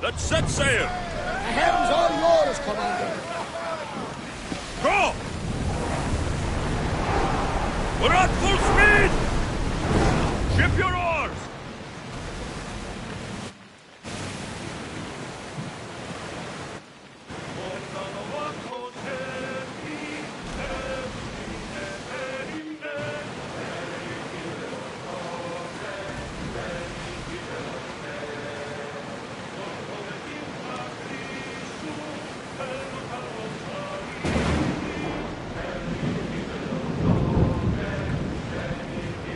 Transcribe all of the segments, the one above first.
Let's set sail! The helm's all yours, Commander. Go! We're at full speed! Ship your oars!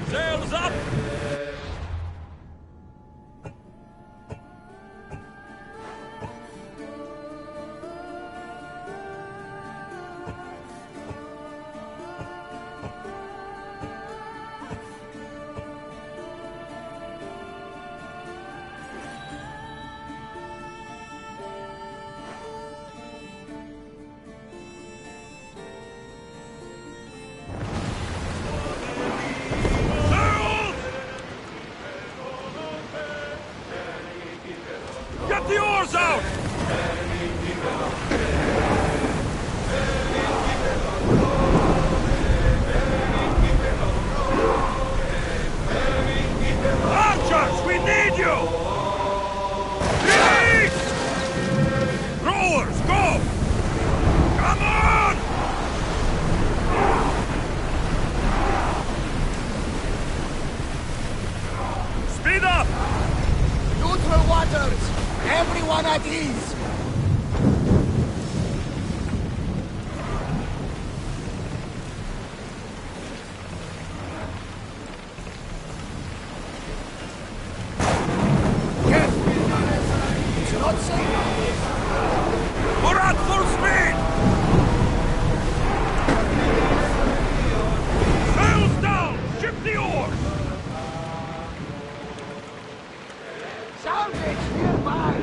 Sails up! Get the oars out! Archers, we need you! Release! Rowers, go! Come on! Speed up! Neutral waters! Everyone at ease! It's not safe. We're at full speed! Sails down! Ship the oars! Salvage nearby!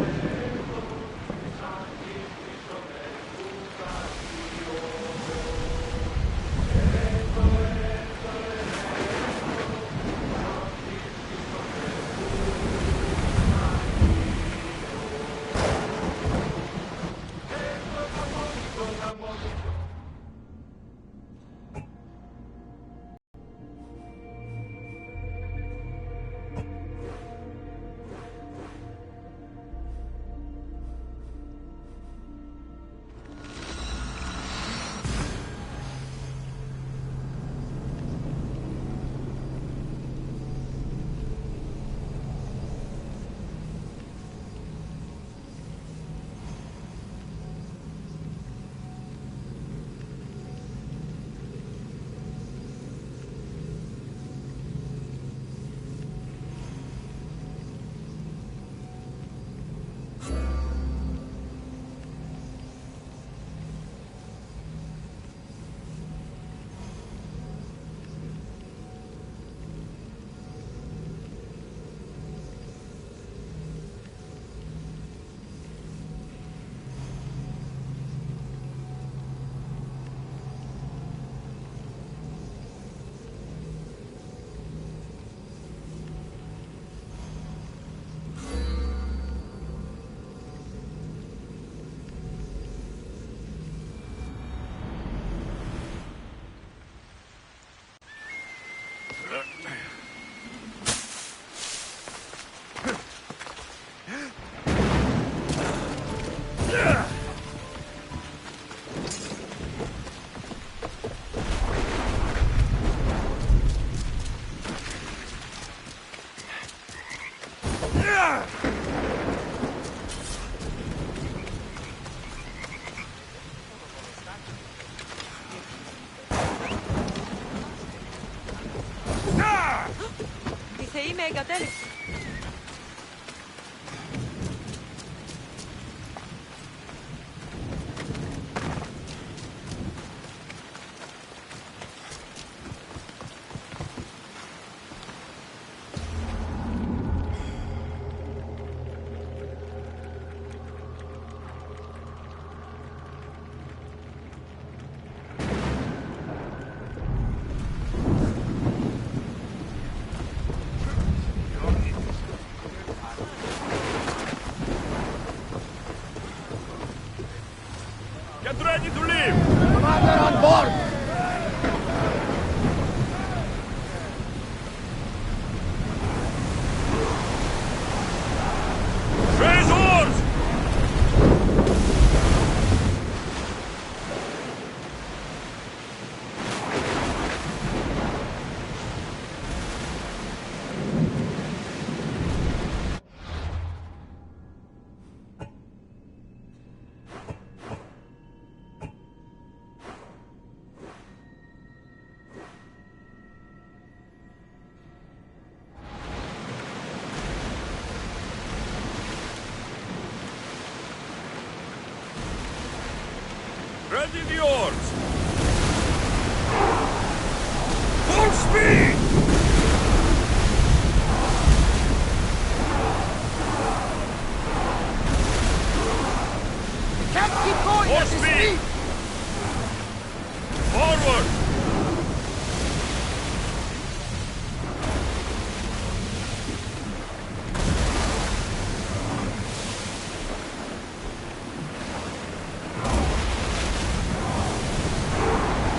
Dice mega tele. aboard! Raise oars! Ready the oars! Full speed! Can't keep going More at this speed! speed! Forward!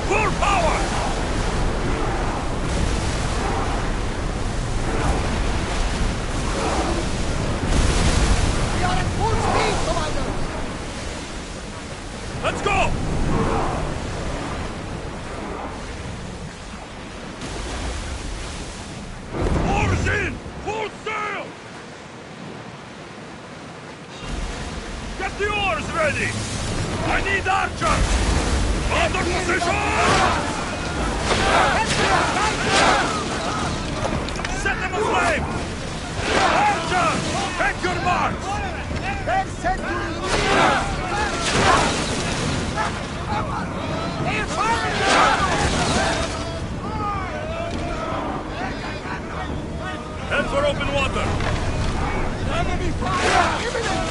Full power! We are at full speed, Commander! Let's go! Oars in! Full sail! Get the oars ready! I need archers! Under position! Set them aflame! Archers! Take your marks! They're set to They're firing! Head for open water! Enemy fire! Imminent!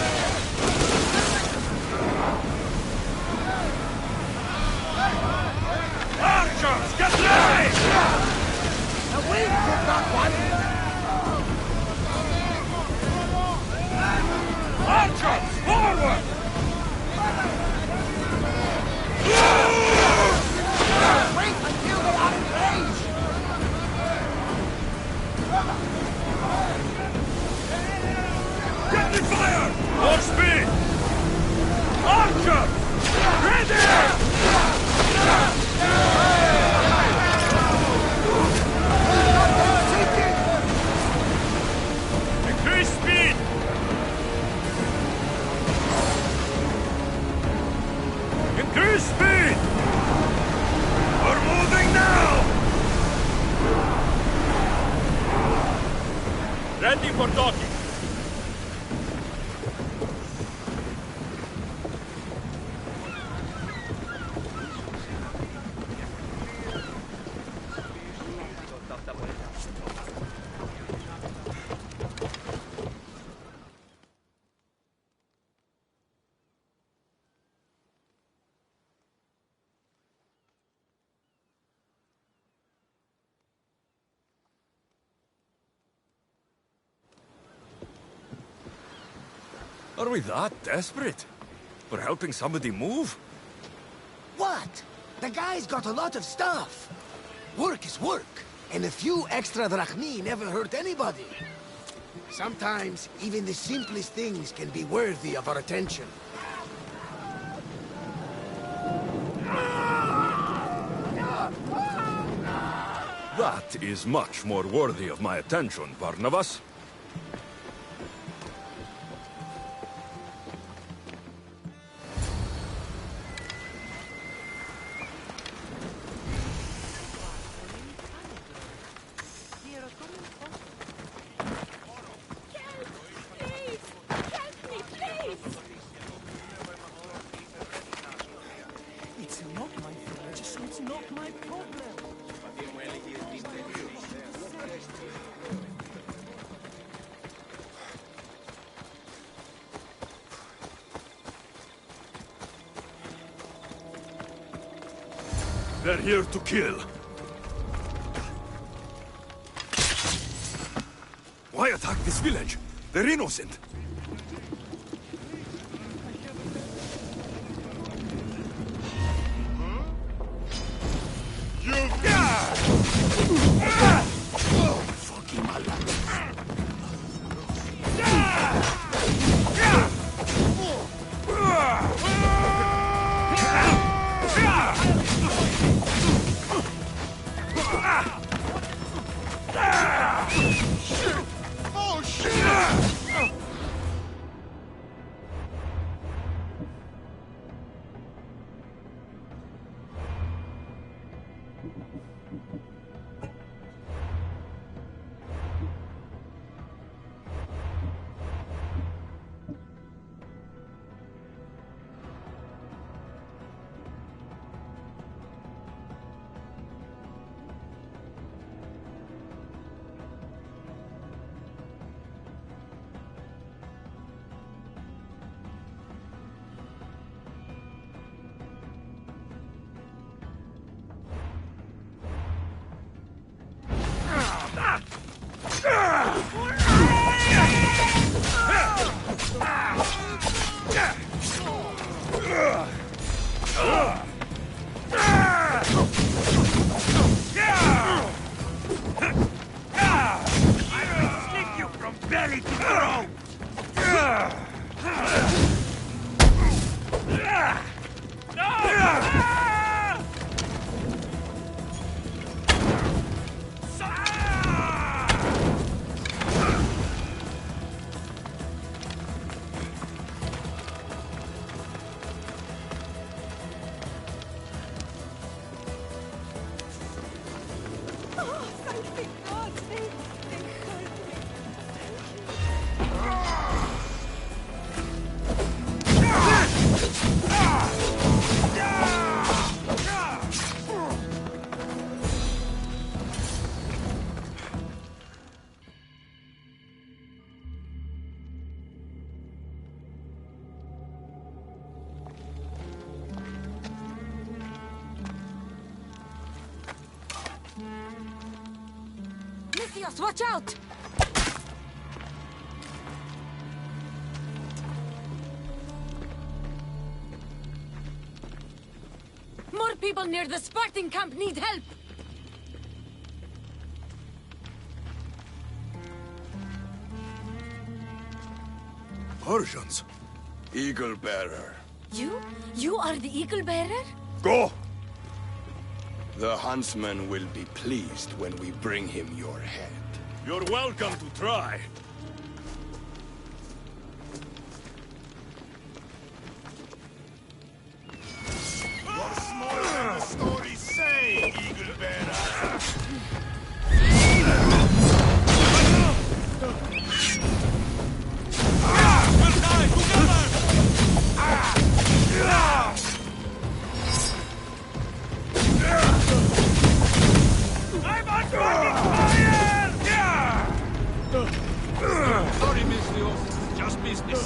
Archers! Get ready! The wind did that one! Archers! Forward! Wait until they are in range! Get the fire! More speed! Archers! Ready! Increase speed! Increase speed! We're moving now! Ready for docking. Are we that desperate? For helping somebody move? What? The guy's got a lot of stuff. Work is work, and a few extra drachmi never hurt anybody. Sometimes, even the simplest things can be worthy of our attention. That is much more worthy of my attention, Barnabas. It's not my fault, so it's not my problem. They're here to kill. Why attack this village? They're innocent. The gods, they hurt me. Mythios, watch out! More people near the Spartan camp need help! Persians. Eagle bearer. You? You are the eagle bearer? Go! The huntsman will be pleased when we bring him your head. You're welcome to try. You're smaller than the stories say, Eagle bearer. We'll die together! I'm on fucking fire! Sorry, Mythios. Just business.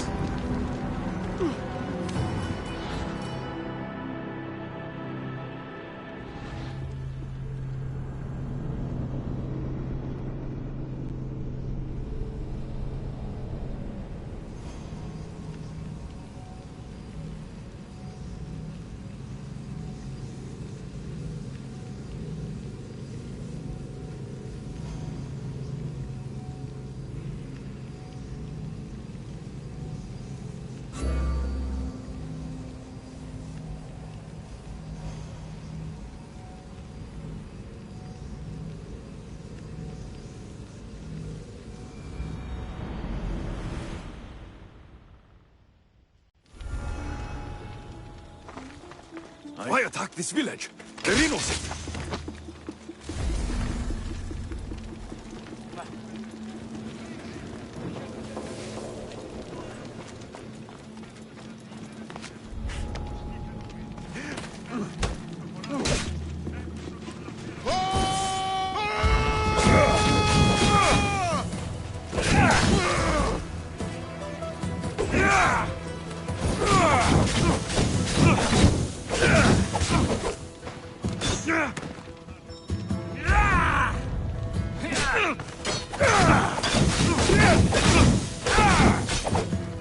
Why attack this village? They're innocent.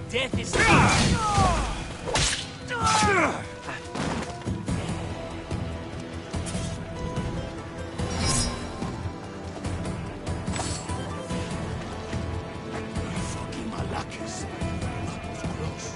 Death is Fucking Malakis. That was close.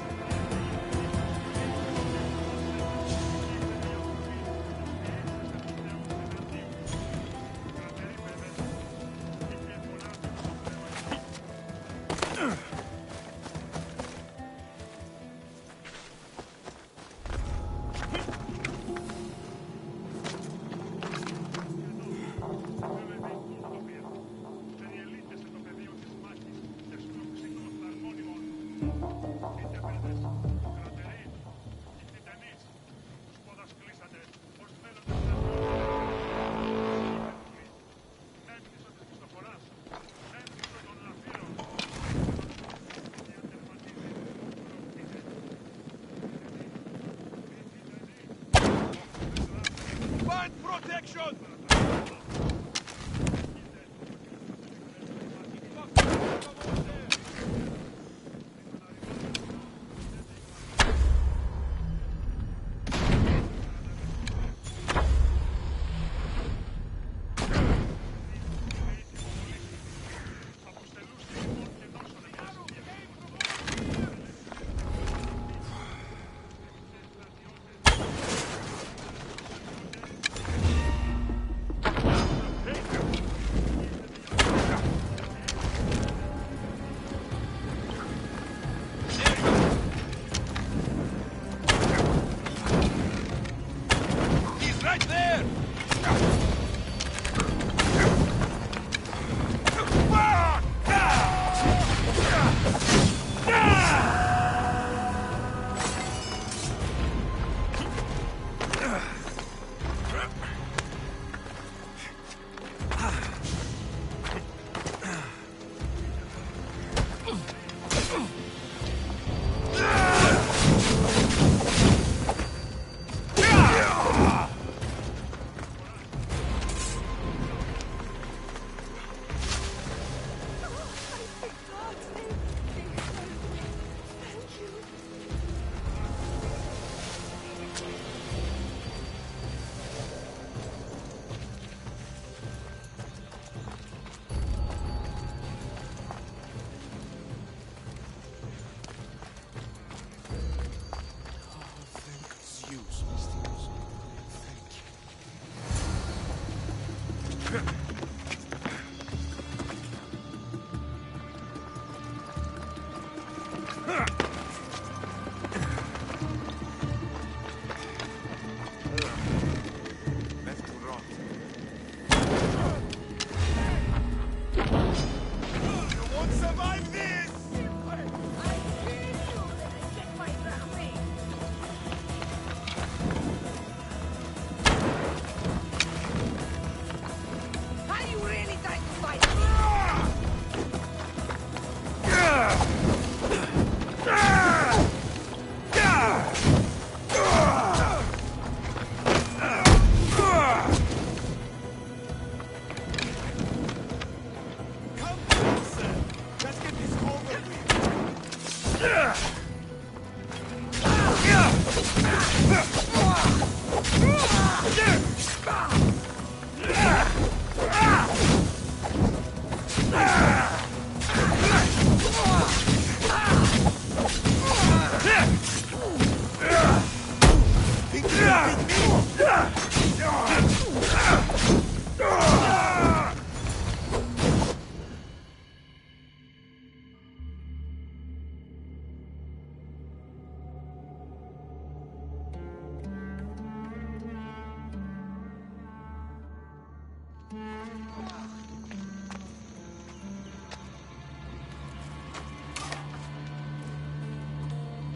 Find protection!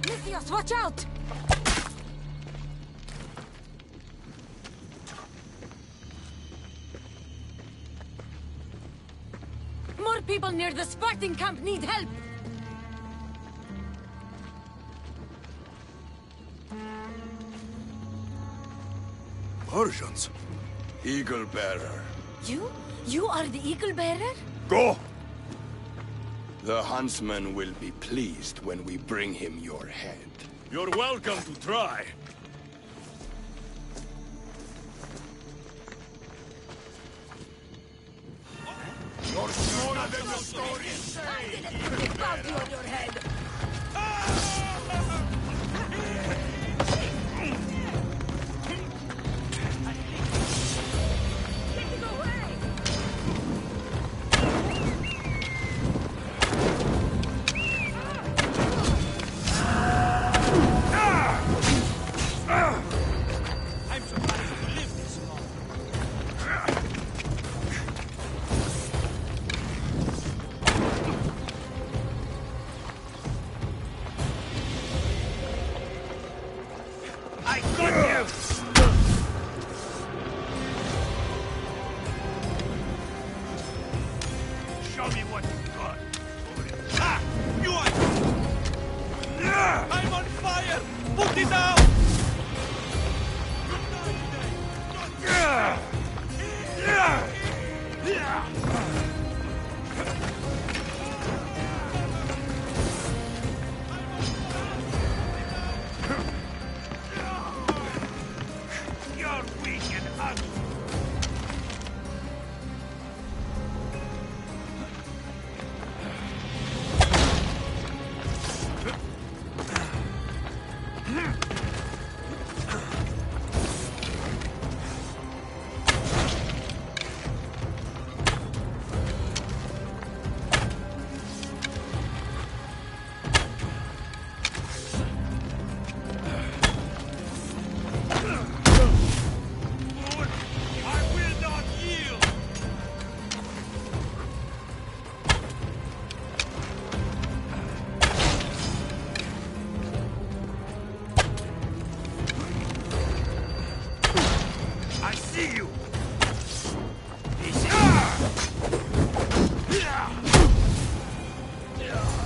Lysios, watch out! More people near the Spartan camp need help! Persians? Eagle Bearer. You? You are the Eagle Bearer? Go! The huntsman will be pleased when we bring him your head. You're welcome to try. You're smaller than the story says! I'm gonna put a bounty on your head!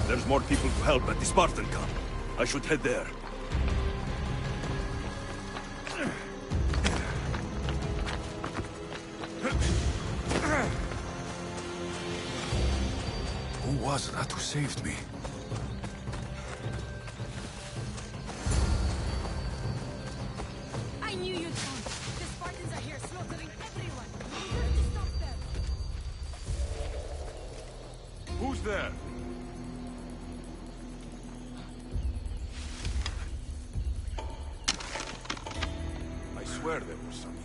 There's more people to help at the Spartan camp. I should head there. Who was that who saved me? I knew you'd come! The Spartans are here slaughtering everyone! We have to stop them! Who's there? I swear there was something.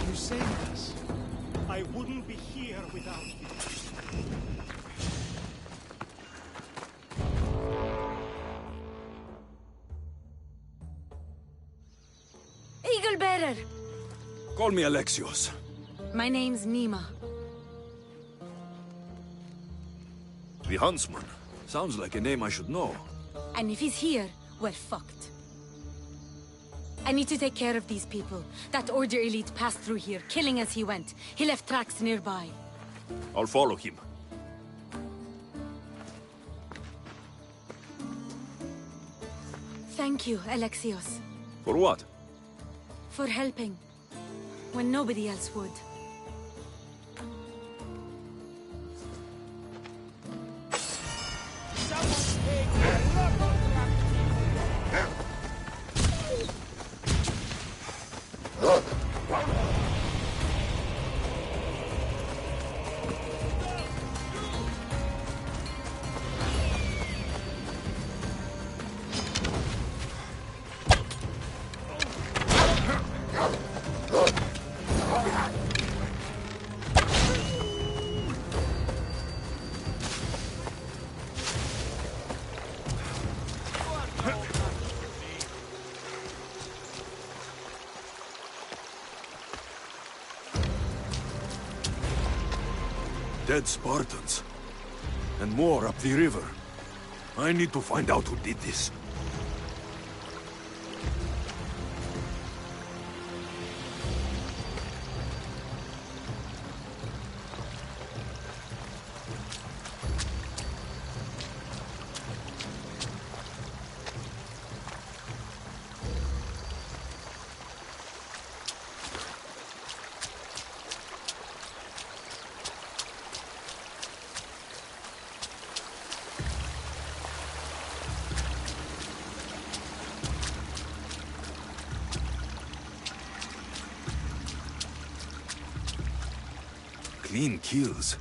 You saved us. I wouldn't be here without you. Eagle Bearer! Call me Alexios. My name's Nima. The Huntsman. Sounds like a name I should know. And if he's here, we're fucked. I need to take care of these people. That Order elite passed through here, killing as he went. He left tracks nearby. I'll follow him. Thank you, Alexios. For what? For helping, when nobody else would. Dead Spartans. And more up the river. I need to find out who did this. Clean kills.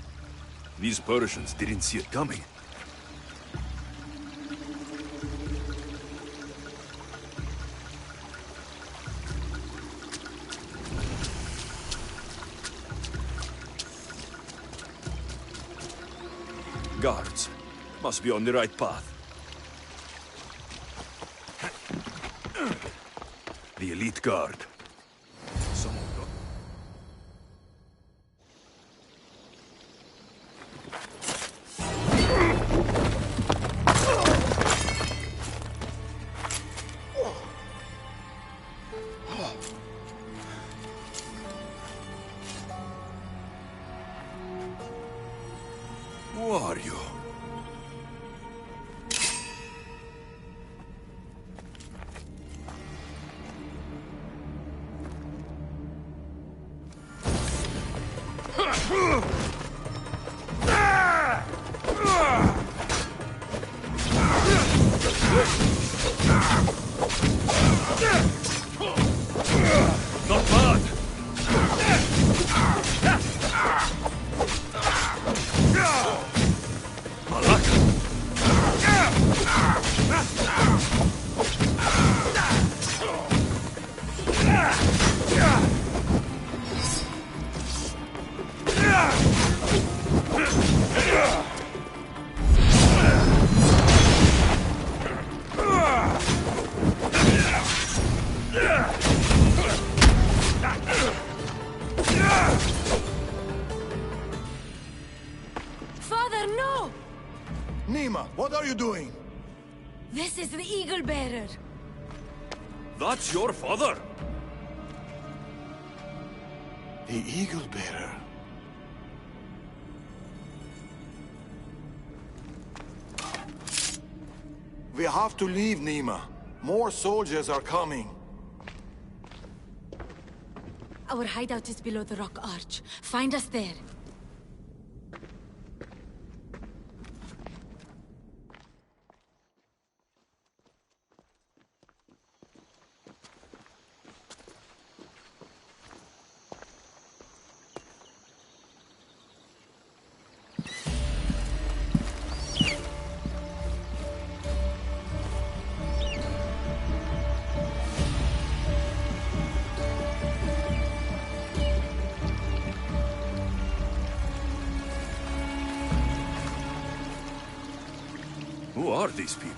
These Persians didn't see it coming. Guards. Must be on the right path. The elite guard. Someone got... Who are you? Not bad! Father, no! Nima, what are you doing? This is the Eagle Bearer. That's your father? The Eagle Bearer. We have to leave, Nima. More soldiers are coming. Our hideout is below the rock arch. Find us there. Who are these people?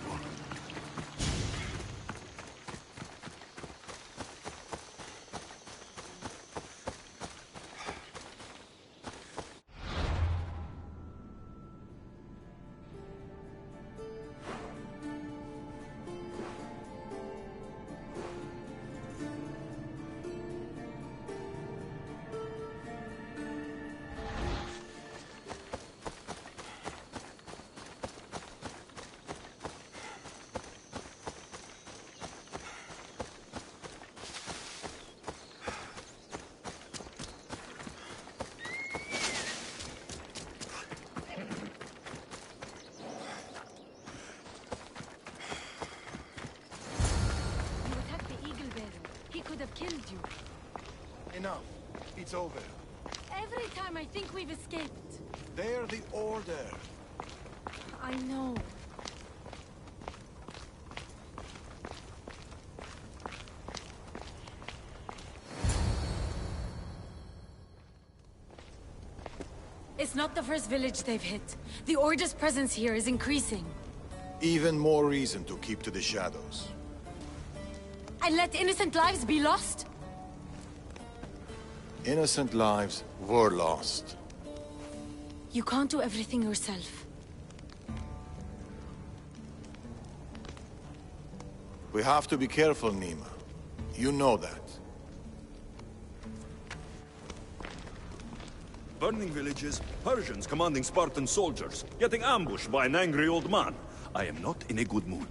killed you. Enough. It's over. Every time I think we've escaped. They're the Order. I know. It's not the first village they've hit. The Order's presence here is increasing. Even more reason to keep to the shadows. And let innocent lives be lost? Innocent lives were lost. You can't do everything yourself. We have to be careful, Nima. You know that. Burning villages, Persians commanding Spartan soldiers, getting ambushed by an angry old man. I am not in a good mood.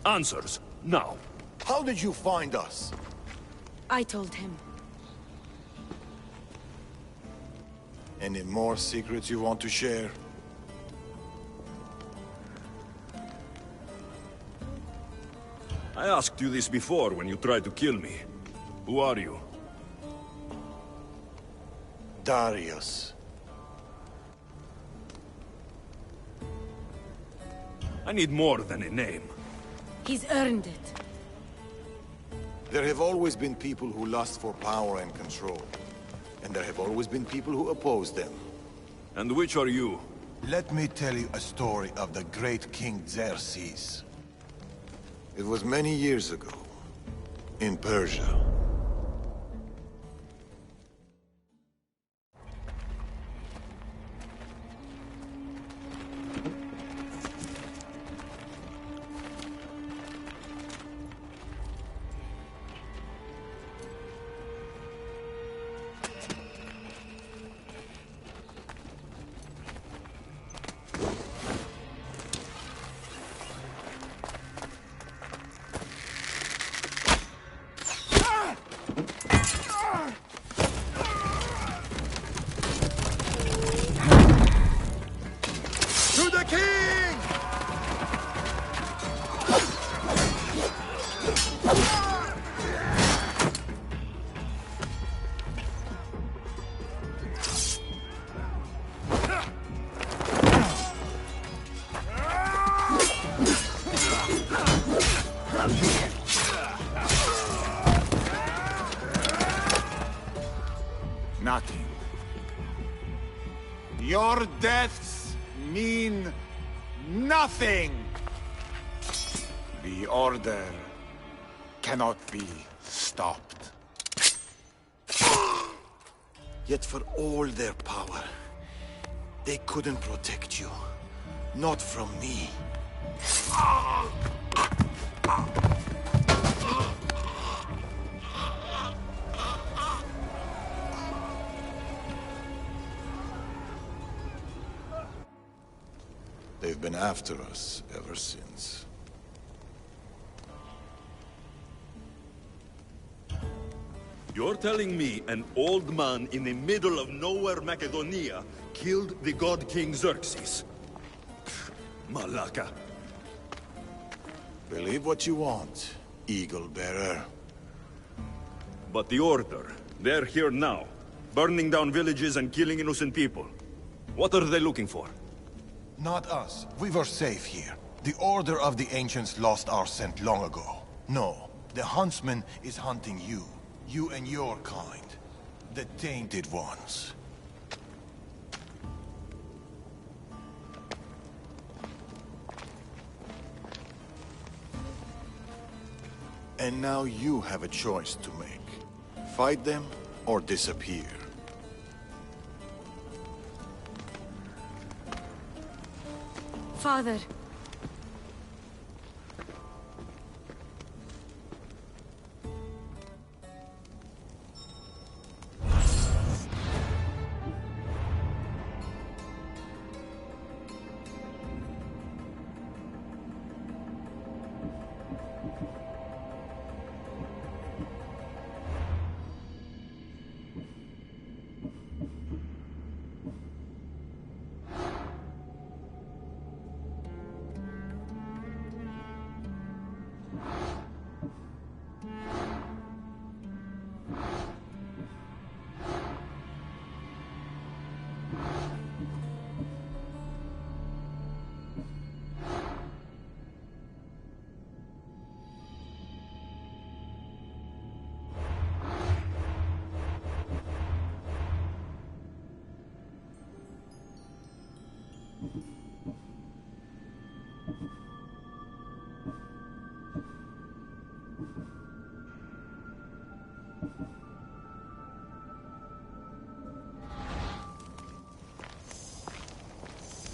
Answers, now. How did you find us? I told him. Any more secrets you want to share? I asked you this before when you tried to kill me. Who are you? Darius. I need more than a name. He's earned it. There have always been people who lust for power and control. And there have always been people who oppose them. And which are you? Let me tell you a story of the great King Xerxes. It was many years ago, in Persia. Nothing. Your deaths mean nothing. The Order cannot be stopped. Yet for all their power, they couldn't protect you. Not from me. They've been after us ever since. You're telling me an old man in the middle of nowhere Macedonia killed the god King Xerxes? Malaka. Believe what you want, Eagle Bearer. But the Order, they're here now, burning down villages and killing innocent people. What are they looking for? Not us. We were safe here. The Order of the Ancients lost our scent long ago. No, the Huntsman is hunting you. You and your kind. The Tainted Ones. And now you have a choice to make. Fight them or disappear. Father.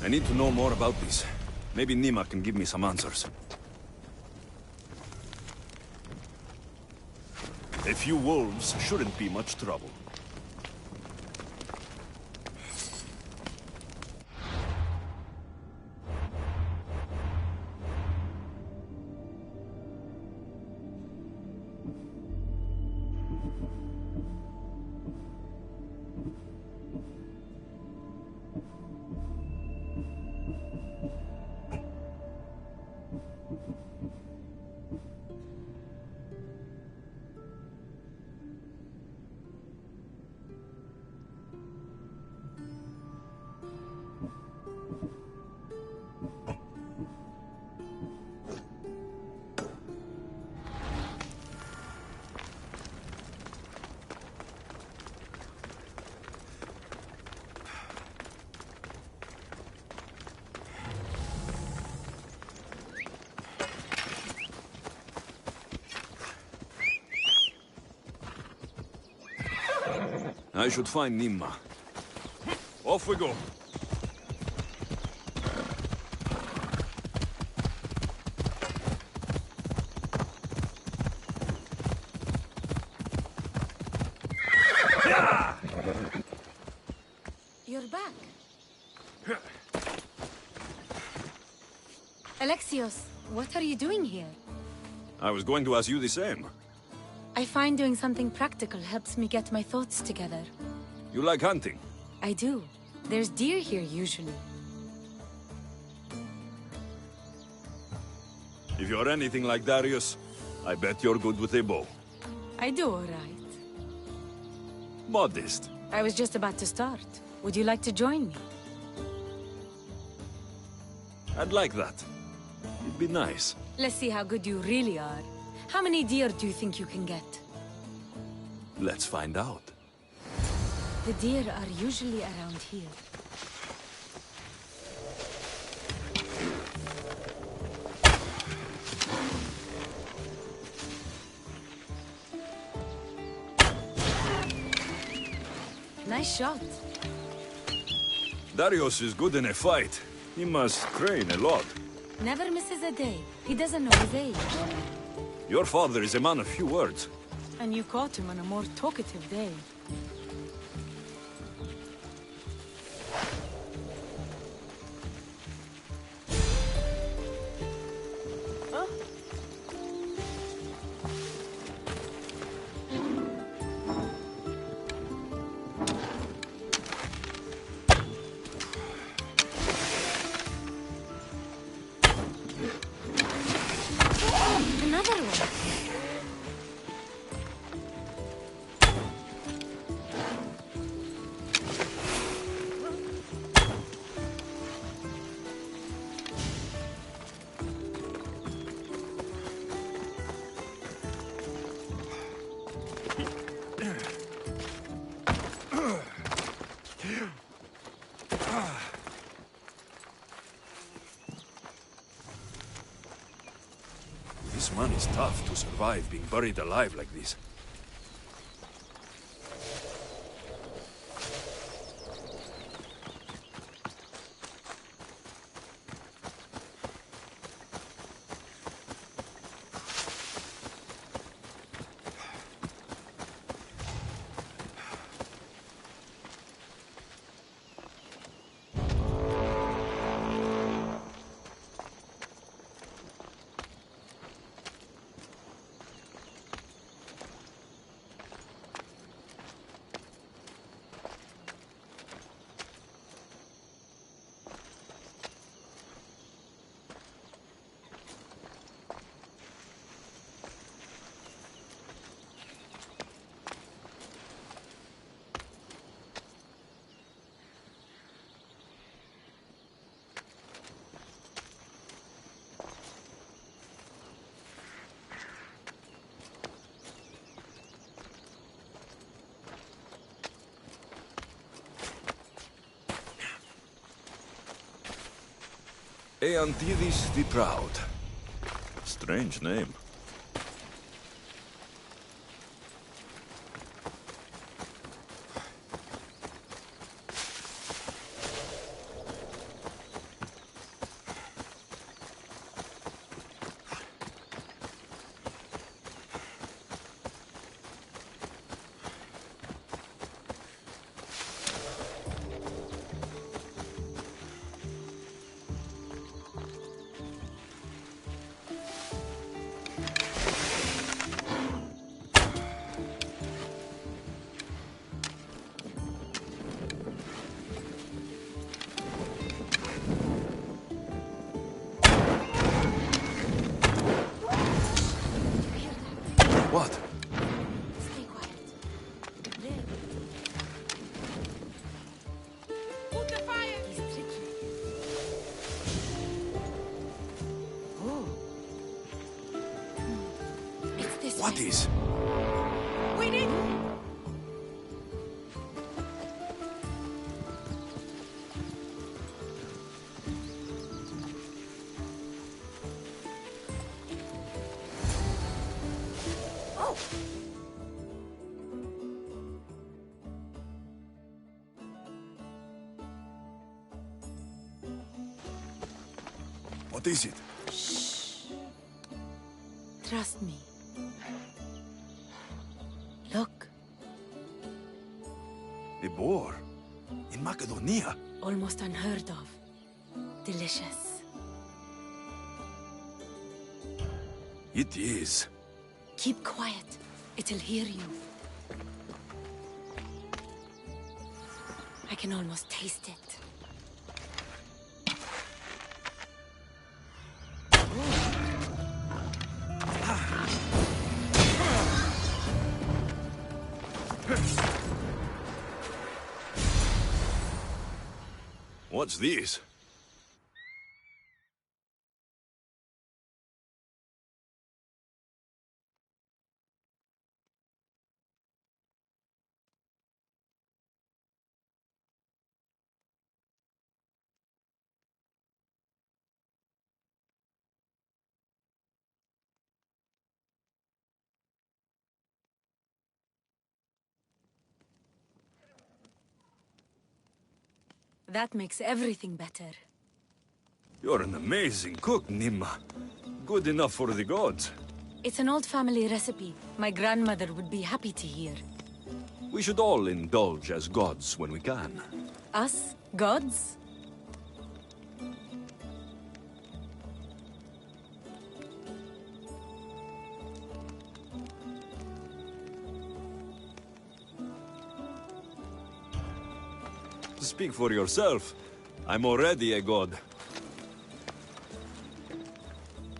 I need to know more about this. Maybe Nima can give me some answers. A few wolves shouldn't be much trouble. I should find Nima. Off we go. You're back. Alexios, what are you doing here? I was going to ask you the same. I find doing something practical helps me get my thoughts together. You like hunting? I do. There's deer here usually. If you're anything like Darius, I bet you're good with a bow. I do all right. Modest. I was just about to start. Would you like to join me? I'd like that. It'd be nice. Let's see how good you really are. How many deer do you think you can get? Let's find out. The deer are usually around here. Nice shot. Darius is good in a fight. He must train a lot. Never misses a day. He doesn't know his age. Your father is a man of few words. And you caught him on a more talkative day. Another one. This man is tough to survive being buried alive like this. Eantidis the Proud. Strange name. What is? We need... What is it? Trust me. Look, A boar? In Macedonia? almost unheard of. Delicious. It is. Keep quiet. It'll hear you. I can almost taste it. What's this? That makes everything better. You're an amazing cook, Nimma. Good enough for the gods. It's an old family recipe. My grandmother would be happy to hear. We should all indulge as gods when we can. Us? Gods? Speak for yourself. I'm already a god.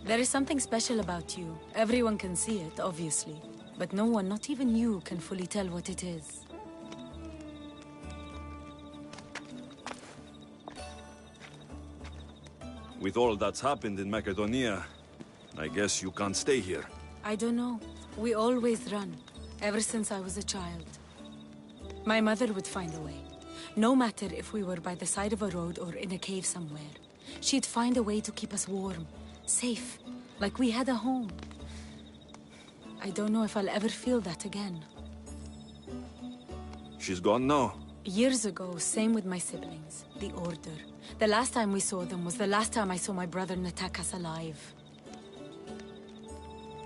There is something special about you. Everyone can see it, obviously. But no one, not even you, can fully tell what it is. With all that's happened in Macedonia, I guess you can't stay here. I don't know. We always run, ever since I was a child. My mother would find a way. No matter if we were by the side of a road or in a cave somewhere. She'd find a way to keep us warm, safe, like we had a home. I don't know if I'll ever feel that again. She's gone now. Years ago, same with my siblings, the Order. The last time we saw them was the last time I saw my brother Natakas alive.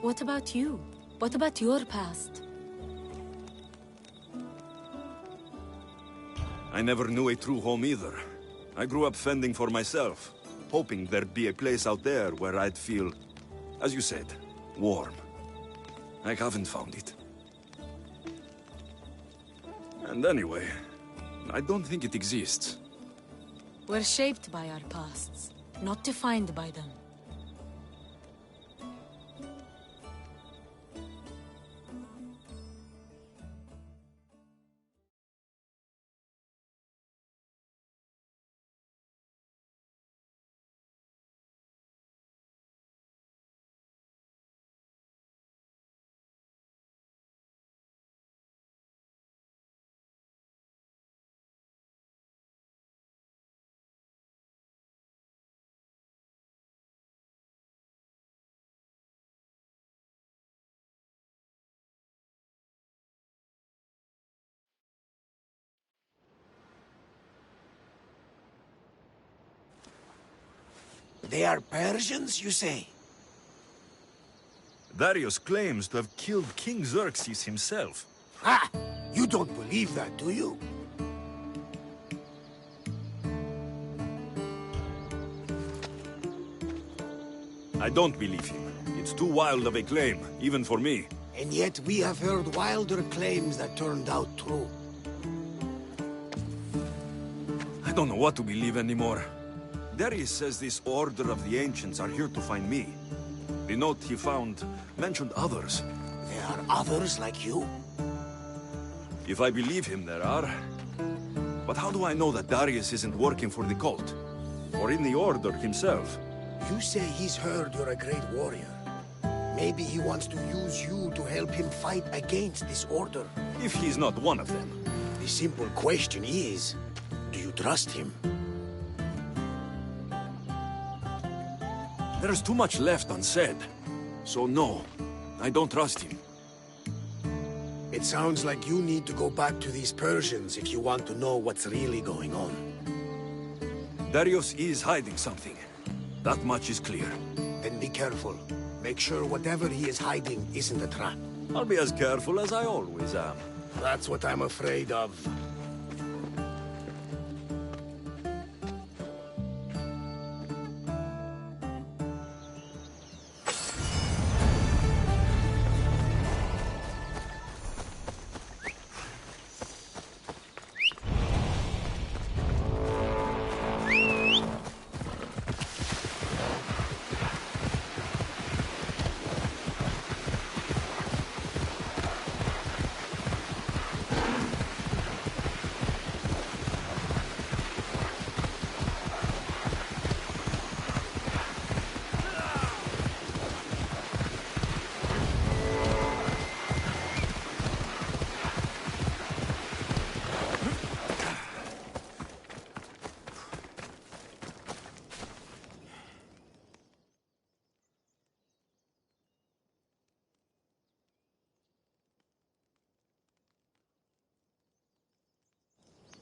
What about you? What about your past? I never knew a true home either. I grew up fending for myself, hoping there'd be a place out there where I'd feel, as you said, warm. I haven't found it. And anyway, I don't think it exists. We're shaped by our pasts, not defined by them. They are Persians, you say? Darius claims to have killed King Xerxes himself. Ha! You don't believe that, do you? I don't believe him. It's too wild of a claim, even for me. And yet we have heard wilder claims that turned out true. I don't know what to believe anymore. Darius says this Order of the Ancients are here to find me. The note he found mentioned others. There are others like you? If I believe him, there are. But how do I know that Darius isn't working for the cult? Or in the Order himself? You say he's heard you're a great warrior. Maybe he wants to use you to help him fight against this order. If he's not one of them. The simple question is, do you trust him? There's too much left unsaid. So no, I don't trust him. It sounds like you need to go back to these Persians if you want to know what's really going on. Darius is hiding something. That much is clear. Then be careful. Make sure whatever he is hiding isn't a trap. I'll be as careful as I always am. That's what I'm afraid of.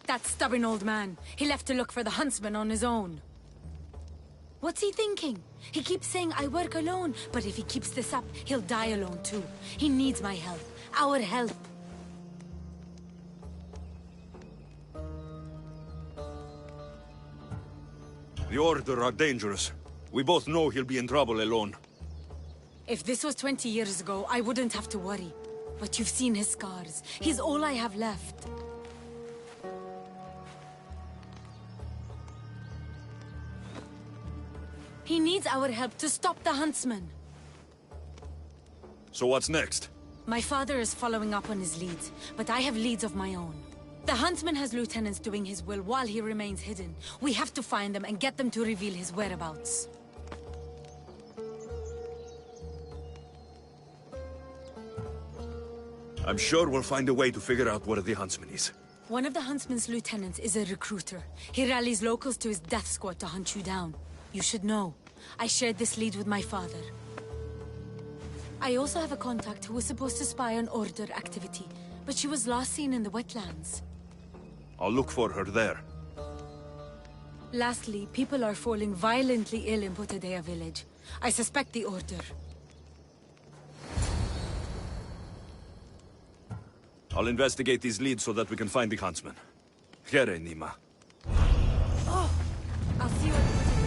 That stubborn old man. He left to look for the huntsman on his own. What's he thinking? He keeps saying I work alone, but if he keeps this up, he'll die alone too. He needs my help. Our help. The Order are dangerous. We both know he'll be in trouble alone. If this was 20 years ago, I wouldn't have to worry. But you've seen his scars. He's all I have left. He needs our help to stop the huntsman. So what's next? My father is following up on his leads, but I have leads of my own. The huntsman has lieutenants doing his will while he remains hidden. We have to find them and get them to reveal his whereabouts. I'm sure we'll find a way to figure out where the huntsman is. One of the huntsman's lieutenants is a recruiter. He rallies locals to his death squad to hunt you down. You should know. I shared this lead with my father. I also have a contact who was supposed to spy on Order activity, but she was last seen in the wetlands. I'll look for her there. Lastly, people are falling violently ill in Potadea village. I suspect the Order. I'll investigate these leads so that we can find the huntsman. Here, Nima. Oh! I'll see you at Potadea.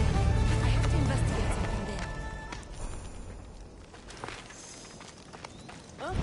I have to investigate something there. Oh?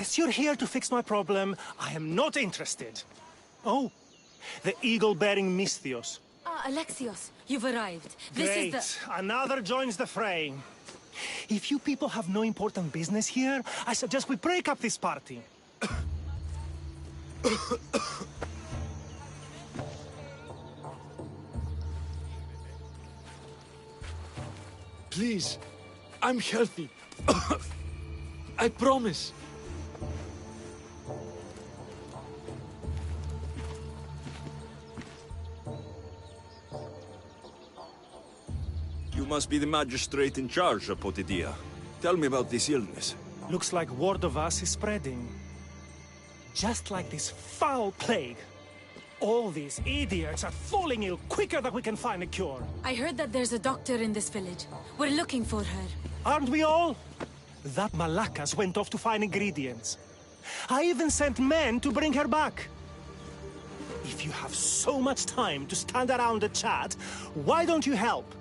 Unless you're here to fix my problem, I am not interested. Oh, the eagle-bearing Misthios. Ah, Alexios, you've arrived. Great. This is Another joins the fray. If you people have no important business here, I suggest we break up this party. Please, I'm healthy. I promise. You must be the magistrate in charge of Potidia. Tell me about this illness. Looks like word of us is spreading. Just like this foul plague. All these idiots are falling ill quicker than we can find a cure. I heard that there's a doctor in this village. We're looking for her. Aren't we all? That Malakas went off to find ingredients. I even sent men to bring her back. If you have so much time to stand around and chat, why don't you help?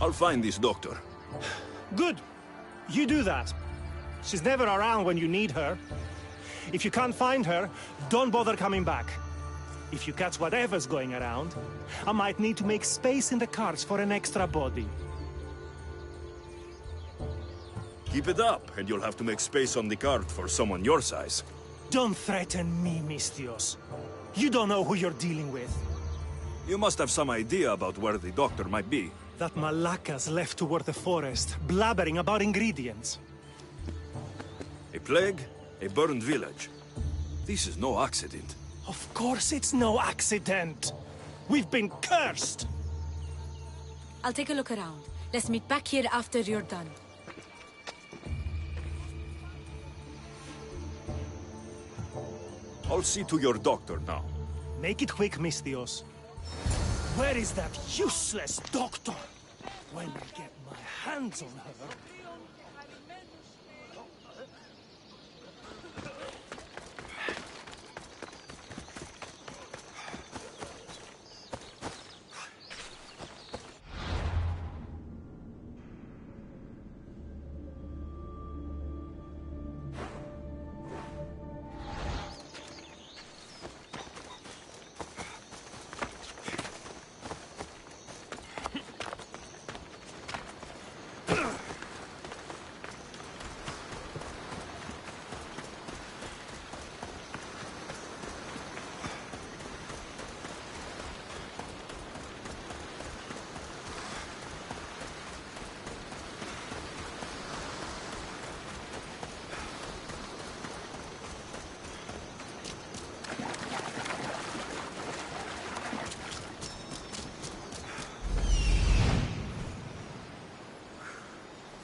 I'll find this doctor. Good. You do that. She's never around when you need her. If you can't find her, don't bother coming back. If you catch whatever's going around, I might need to make space in the carts for an extra body. Keep it up, and you'll have to make space on the cart for someone your size. Don't threaten me, Misthios. You don't know who you're dealing with. You must have some idea about where the doctor might be. That Malakas left toward the forest, blabbering about ingredients. A plague, a burned village. This is no accident. Of course it's no accident. We've been cursed. I'll take a look around. Let's meet back here after you're done. I'll see to your doctor now. Make it quick, Misthios. Where is that useless doctor? When I get my hands on her...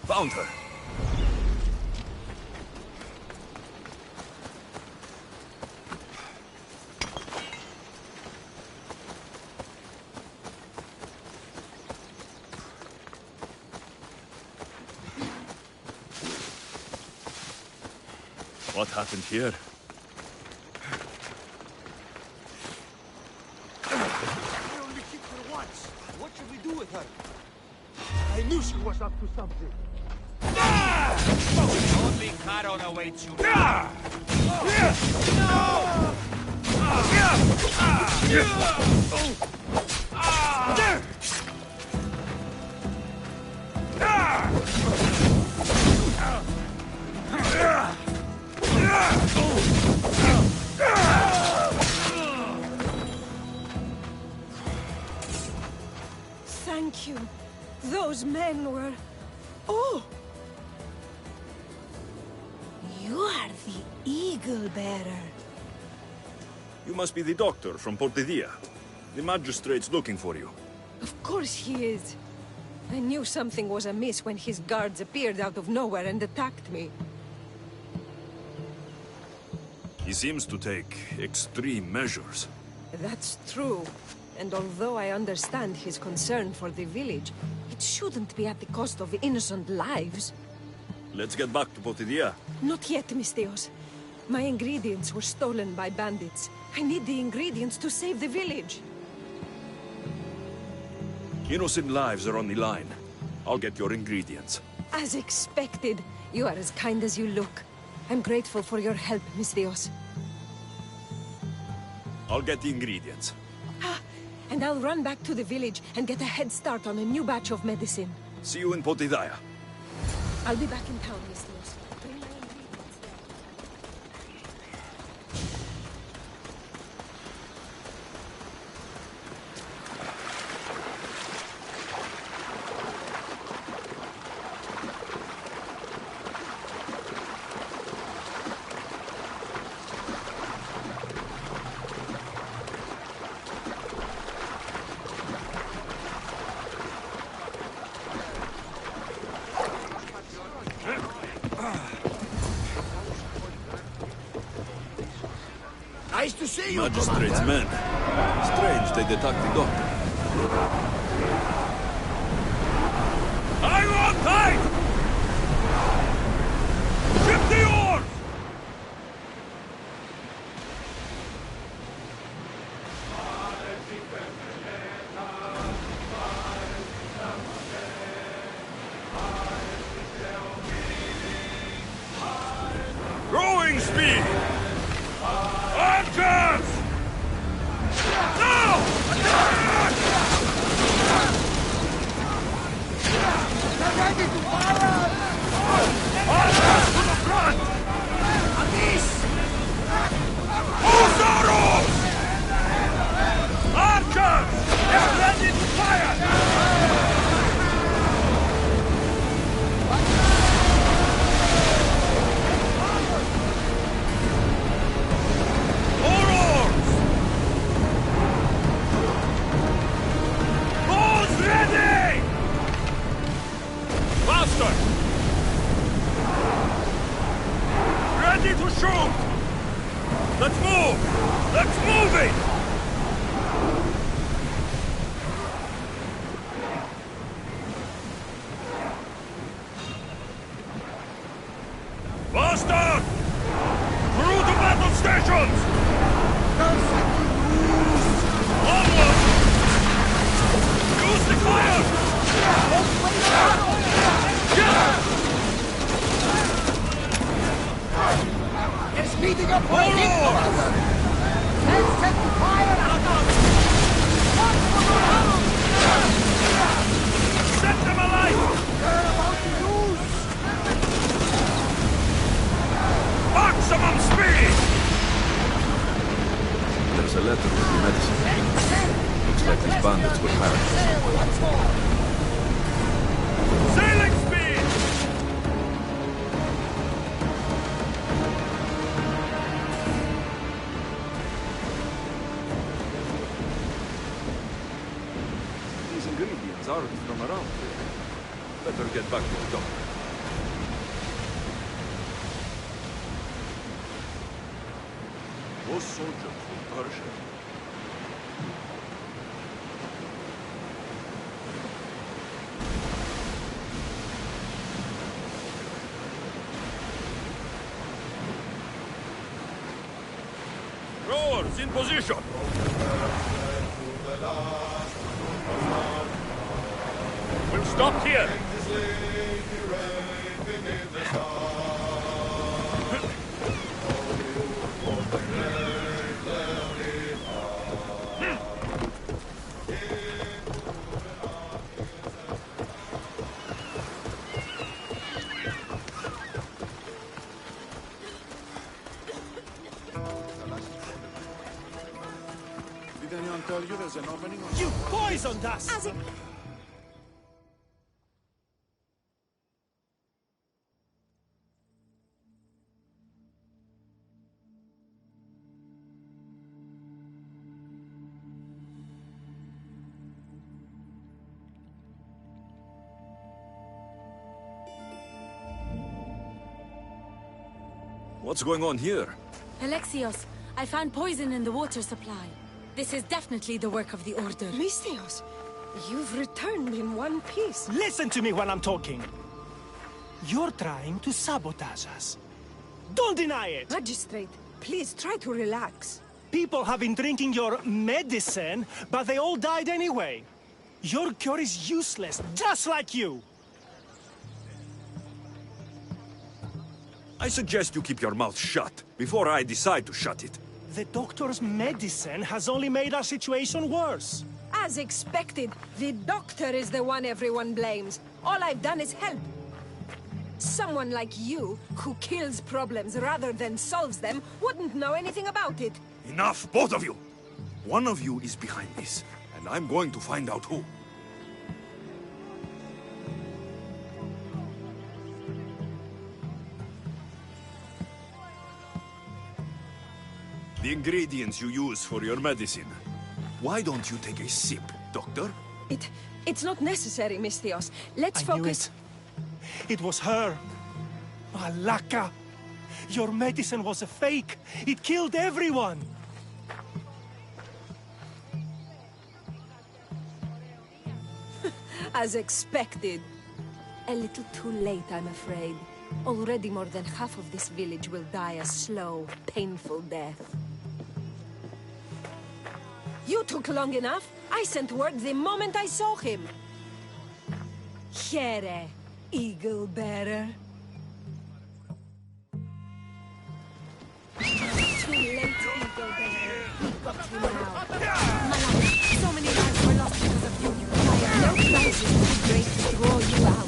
Found her. What happened here? We only keep her once. What should we do with her? I knew she was up to something. Only Charon awaits you. Thank you. Those men were... Oh! You are the Eagle Bearer. You must be the doctor from Portidia. The magistrate's looking for you. Of course he is. I knew something was amiss when his guards appeared out of nowhere and attacked me. He seems to take extreme measures. That's true. And although I understand his concern for the village, it shouldn't be at the cost of innocent lives. Let's get back to Potidia. Not yet, Misthios. My ingredients were stolen by bandits. I need the ingredients to save the village. Innocent lives are on the line. I'll get your ingredients. As expected. You are as kind as you look. I'm grateful for your help, Misthios. I'll get the ingredients. And I'll run back to the village and get a head start on a new batch of medicine. See you in Potidaya. I'll be back in town, Misthios. Bring my ingredients there. Nice to see you, Magistrate's Commander. men. Strange they attacked the doctor. Are you on tight? Ship the oars! Rowing speed! Archers! Now! Attack! They're ready to fire! Archers to the front! Husaros! Archers! Get ready to fire! More oars! Bows ready! Faster! Ready to shoot! Let's move! Let's move it! Faster! Through the battle stations! Onward! Use the fire! They're speeding up for a More hit, oars! Commander! Let's set the fire out! Set them alight! They're about to lose! Maximum speed! There's a letter with the medicine. Looks like these bandits were hired. Sailing speed! These ingredients aren't from around here. Better get back to the doctor. Those soldiers from Persia. Rowers in position! We'll stop here! Did anyone tell you there's an opening? You poisoned us! What's going on here? Alexios, I found poison in the water supply. This is definitely the work of the Order. Misthios, you've returned in one piece. Listen to me when I'm talking. You're trying to sabotage us. Don't deny it! Magistrate, please try to relax. People have been drinking your medicine, but they all died anyway. Your cure is useless, just like you! I suggest you keep your mouth shut before I decide to shut it. The doctor's medicine has only made our situation worse. As expected, the doctor is the one everyone blames. All I've done is help. Someone like you, who kills problems rather than solves them, wouldn't know anything about it. Enough, both of you! One of you is behind this, and I'm going to find out who. The ingredients you use for your medicine. Why don't you take a sip, Doctor? It's not necessary, Misthios. Let's focus. It was her. Malaka! Your medicine was a fake. It killed everyone. As expected. A little too late, I'm afraid. Already more than half of this village will die a slow, painful death. You took long enough. I sent word the moment I saw him. Here, eagle bearer. Too late, eagle bearer. We've got you now. Malaka, so many lives were lost because of you. I have no prizes too great to draw you out.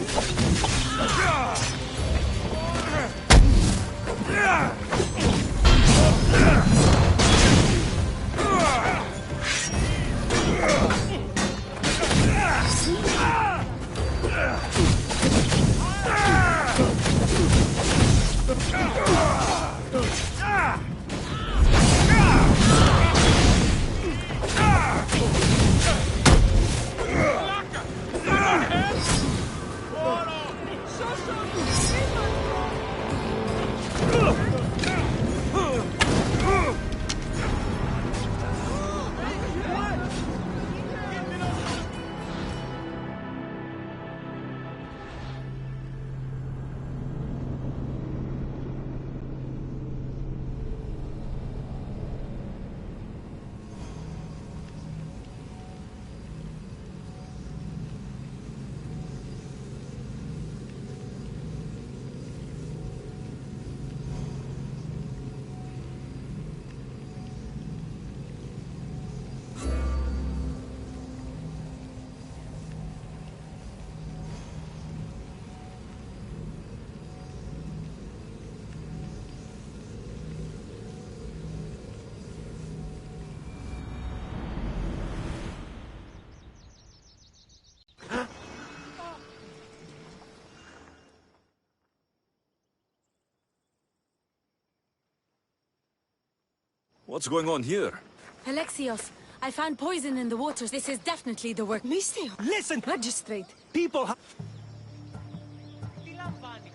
What's going on here? Alexios, I found poison in the waters. This is definitely the work. Misthios! Listen! Magistrate! People have...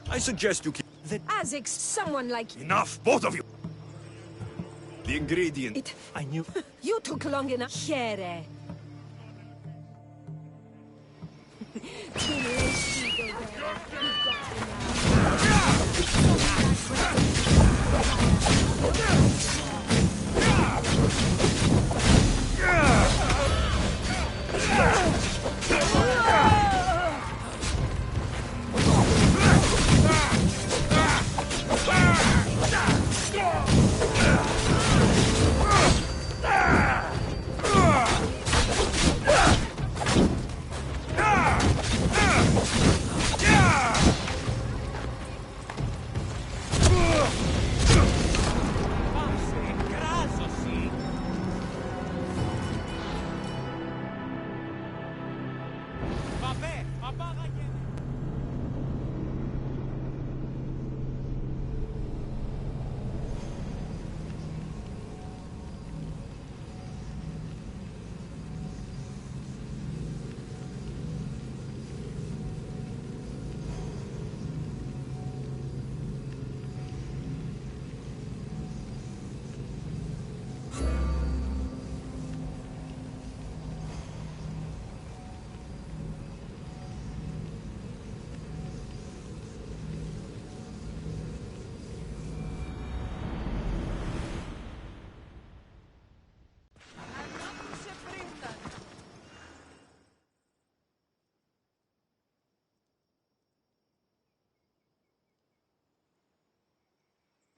I suggest you keep... Someone like... Enough, both of you! The ingredient... I knew... You took long enough. Here. Too late, eagle bearer. We've got you now. Yeah!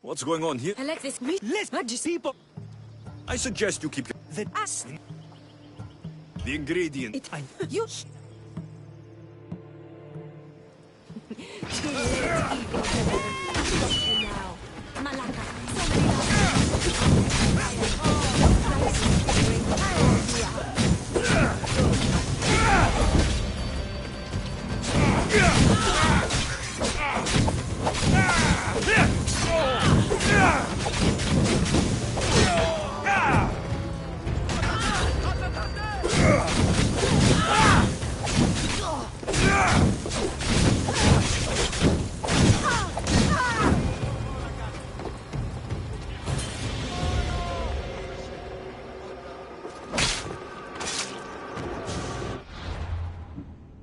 What's going on here? Alexis, me. Listen, people. I suggest you keep The the ingredient. You...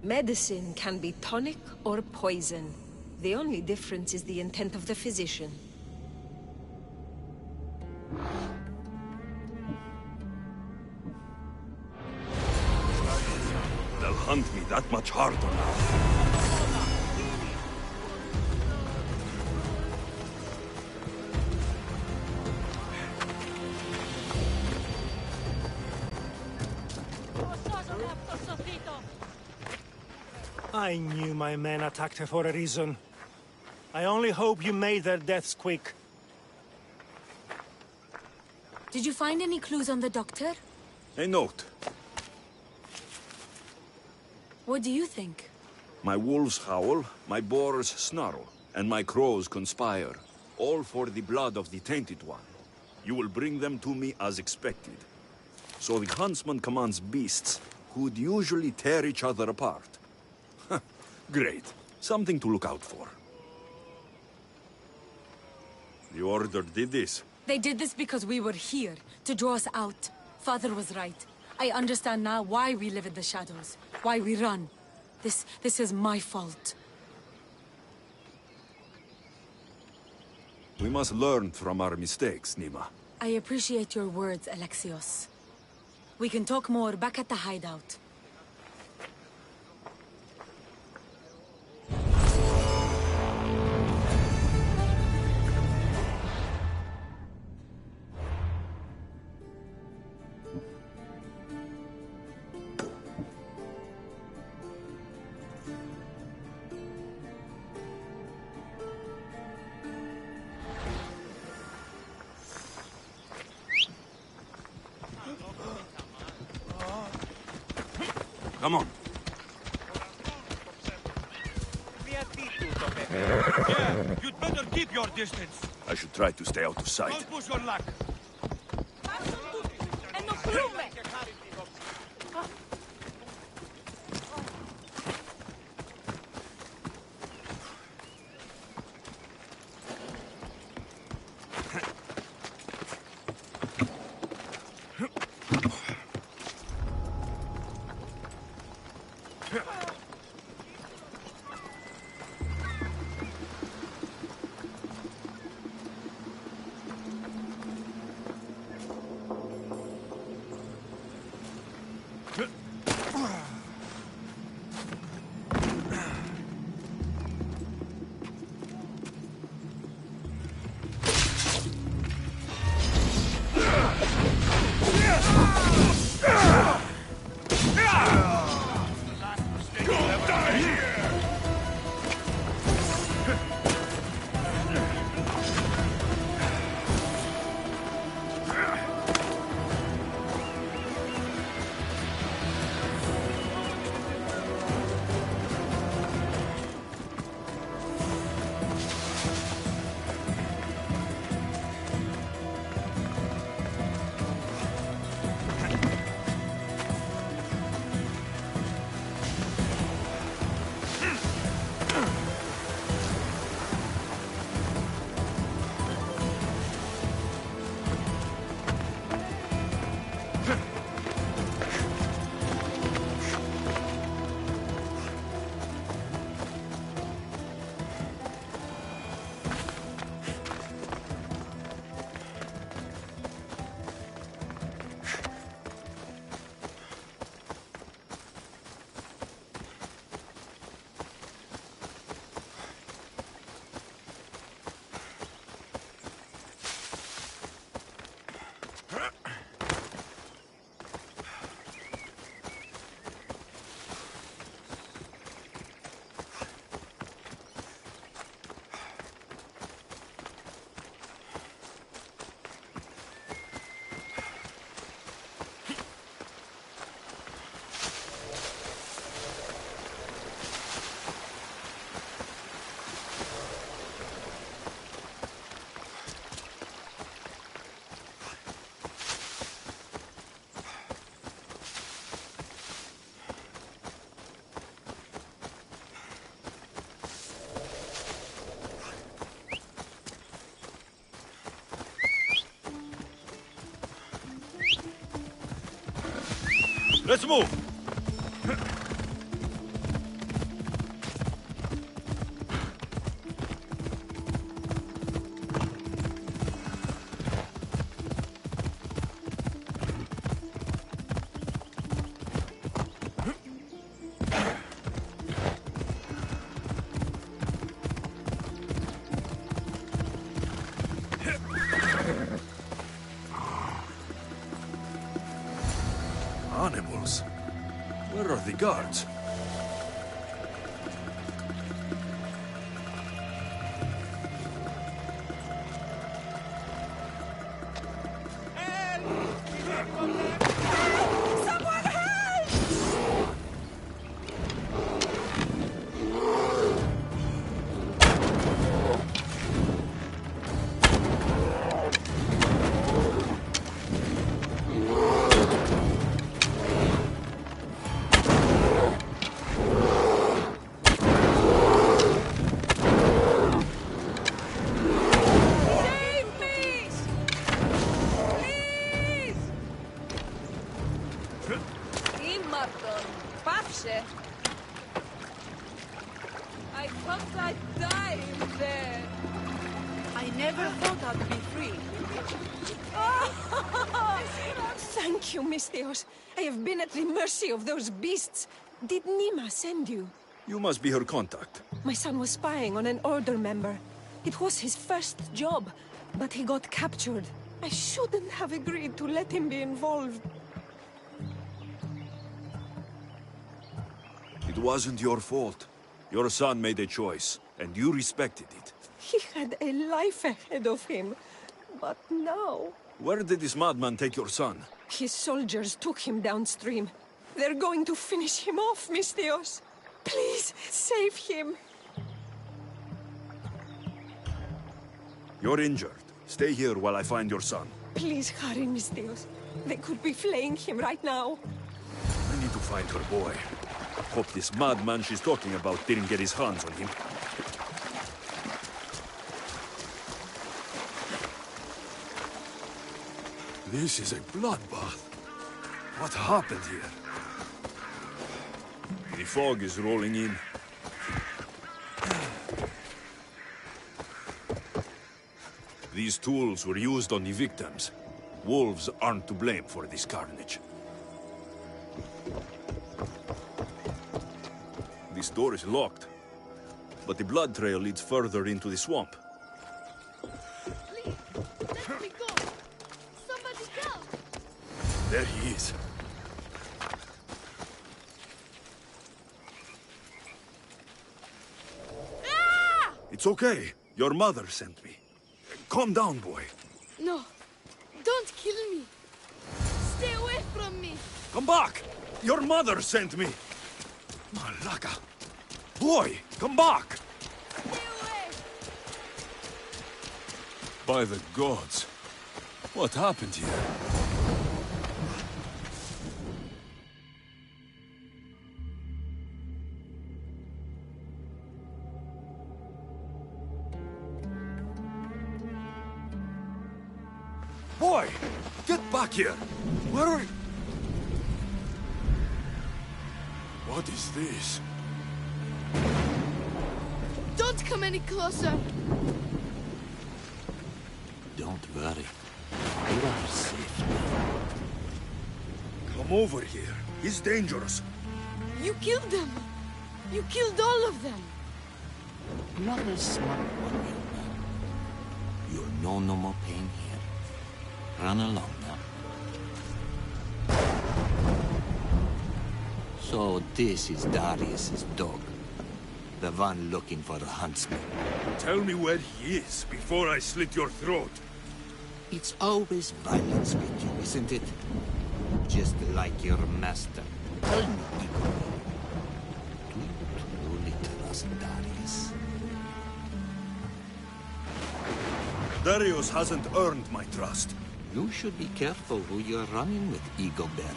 Medicine can be tonic or poison. The only difference is the intent of the physician. They'll hunt me that much harder now. I knew my men attacked her for a reason. I only hope you made their deaths quick. Did you find any clues on the doctor? A note. What do you think? My wolves howl, my boars snarl, and my crows conspire. All for the blood of the Tainted One. You will bring them to me as expected. So the huntsman commands beasts, who'd usually tear each other apart. Great. Something to look out for. The Order did this. They did this because we were here, to draw us out. Father was right. I understand now why we live in the shadows, why we run. This is my fault. We must learn from our mistakes, Nima. I appreciate your words, Alexios. We can talk more back at the hideout. Come on. Yeah, you'd better keep your distance. I should try to stay out of sight. Don't push your luck. Let's move! Animals? Where are the guards? I thought I'd die in there. I never thought I'd be free. Thank you, Mistios. I have been at the mercy of those beasts. Did Nima send you? You must be her contact. My son was spying on an Order member. It was his first job, but he got captured. I shouldn't have agreed to let him be involved. It wasn't your fault. Your son made a choice, and you respected it. He had a life ahead of him. But now... Where did this madman take your son? His soldiers took him downstream. They're going to finish him off, Mistios. Please, save him. You're injured. Stay here while I find your son. Please hurry, Mistios. They could be flaying him right now. I need to find her boy. Hope this madman she's talking about didn't get his hands on him. This is a bloodbath. What happened here? The fog is rolling in. These tools were used on the victims. Wolves aren't to blame for this carnage. This door is locked, but the blood trail leads further into the swamp. Please, let me go. Somebody help. There he is. Ah! It's okay. Your mother sent me. Calm down, boy. No, don't kill me. Stay away from me. Come back! Your mother sent me! Malaka! Boy, come back! Stay away. By the gods. What happened here? Boy! Get back here! Where are you? What is this? Don't come any closer. Don't worry. You are safe now. Come over here. He's dangerous. You killed them. You killed all of them. Not a smart one, young man. You'll know no more pain here. Run along now. So this is Darius's dog. The one looking for the huntsman. Tell me where he is before I slit your throat. It's always violence with you, isn't it? Just like your master. Tell me, Igor. Do you truly trust Darius? Darius hasn't earned my trust. You should be careful who you're running with, Igobert.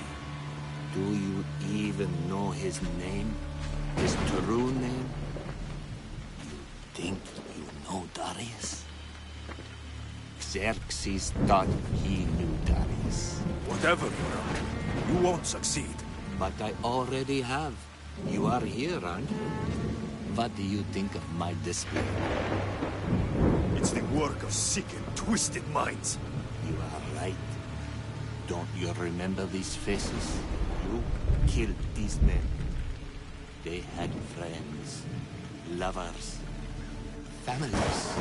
Do you even know his name? His true name? You think you know Darius? Xerxes thought he knew Darius. Whatever you are, you won't succeed. But I already have. You are here, aren't you? What do you think of my display? It's the work of sick and twisted minds. You are right. Don't you remember these faces? You killed these men. They had friends, lovers, families.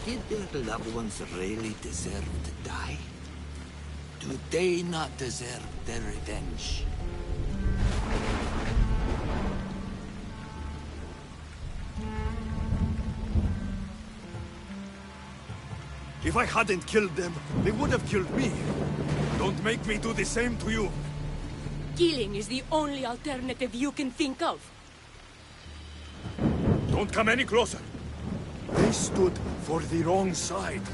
Did their loved ones really deserve to die? Do they not deserve their revenge? If I hadn't killed them, they would have killed me. Don't make me do the same to you. Killing is the only alternative you can think of. Don't come any closer. They stood for the wrong side,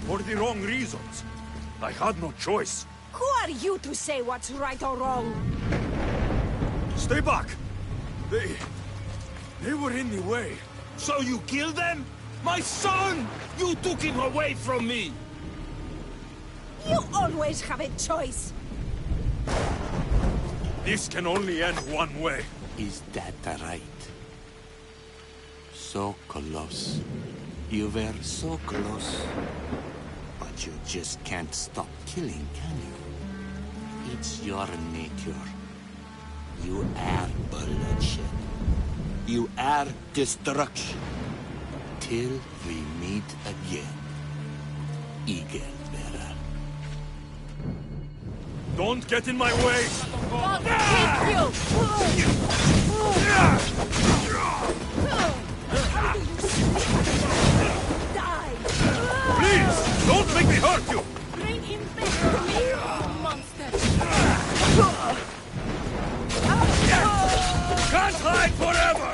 for the wrong reasons. I had no choice. Who are you to say what's right or wrong? Stay back. They were in the way. So you killed them? My son! You took him away from me! You always have a choice. This can only end one way. Is that right? So close. You were so close. But you just can't stop killing, can you? It's your nature. You are bloodshed. You are destruction. Till we meet again, Eagle-bearer. Don't get in my way! God hate you! Die! Please, don't make me hurt you! Bring him back to me, monster! Can't hide forever!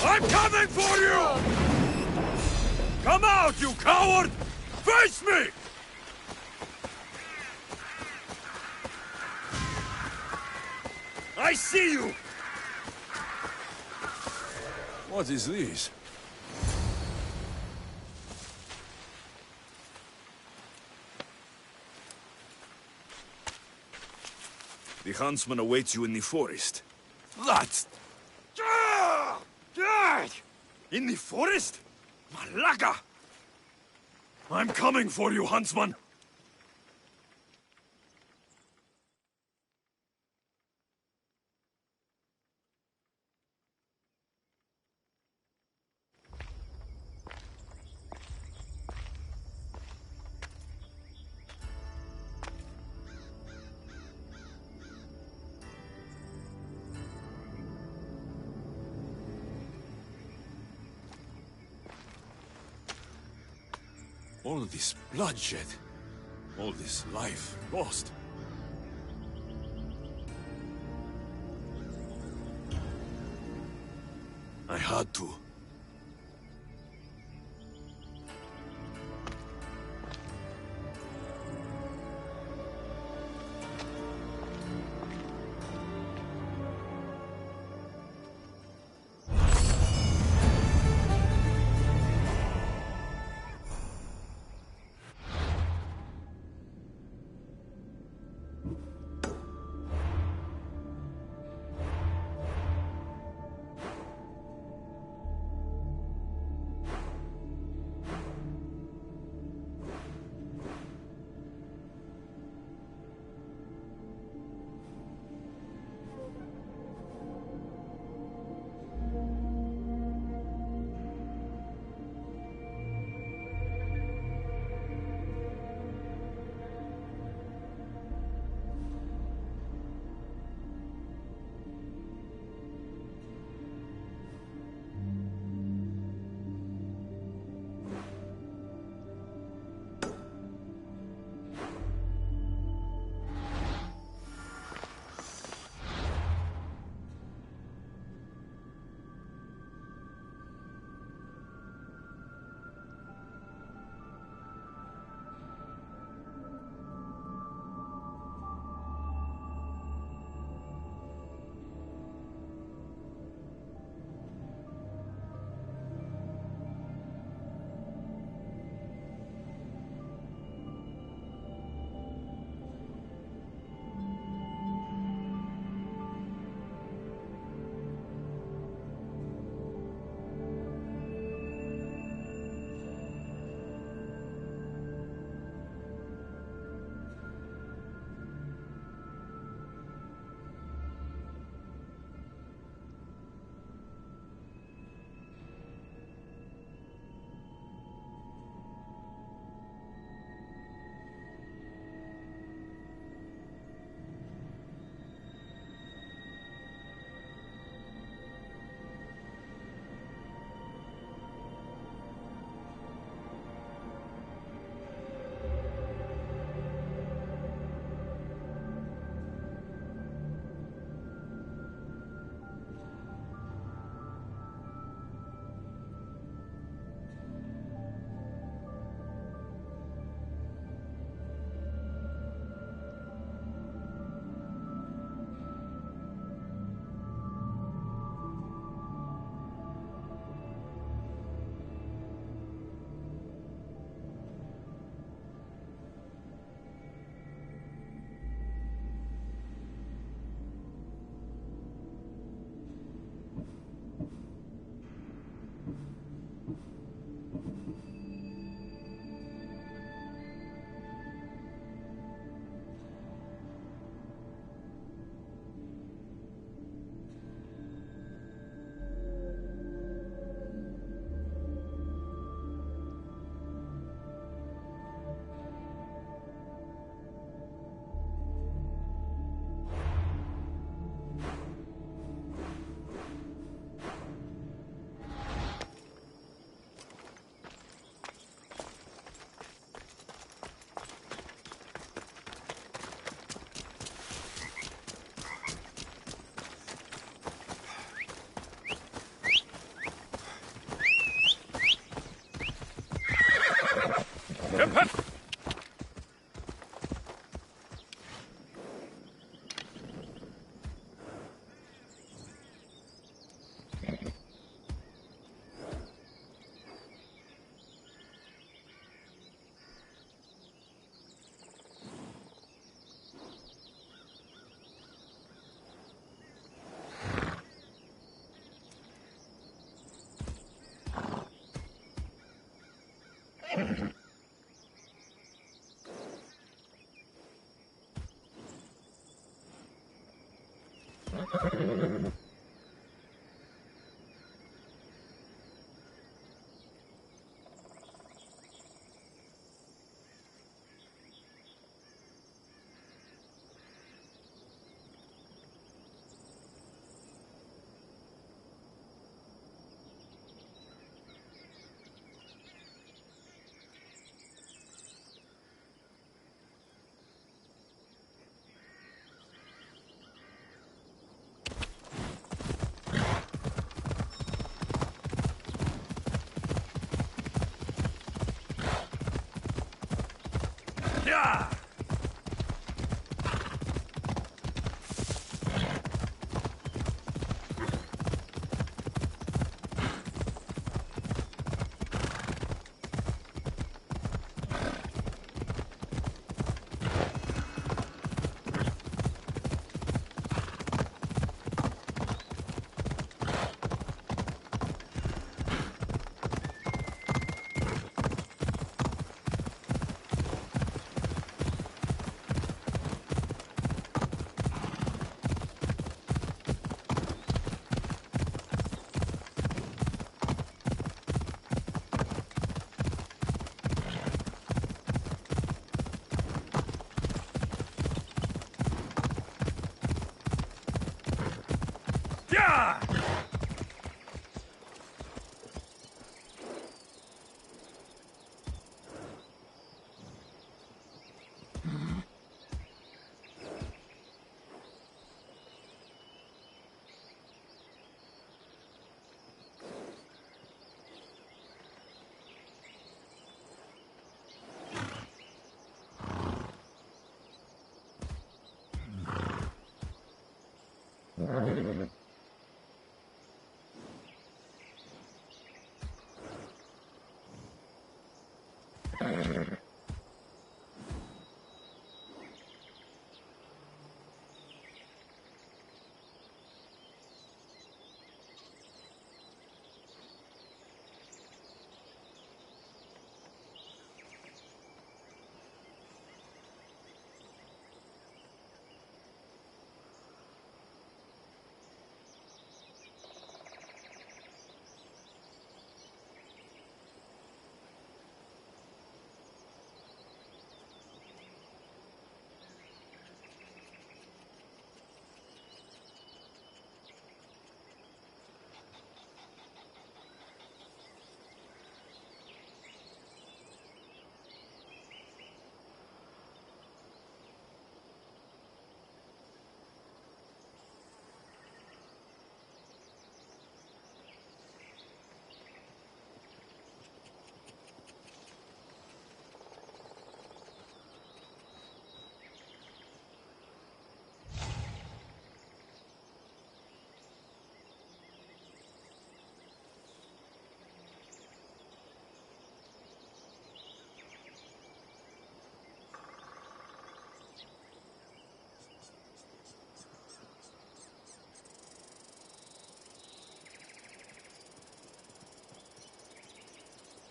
I'm coming for you! Come out, you coward! Face me! I see you! What is this? The huntsman awaits you in the forest. That's... In the forest? Malaga! I'm coming for you, huntsman! All this bloodshed, all this life lost. I had to.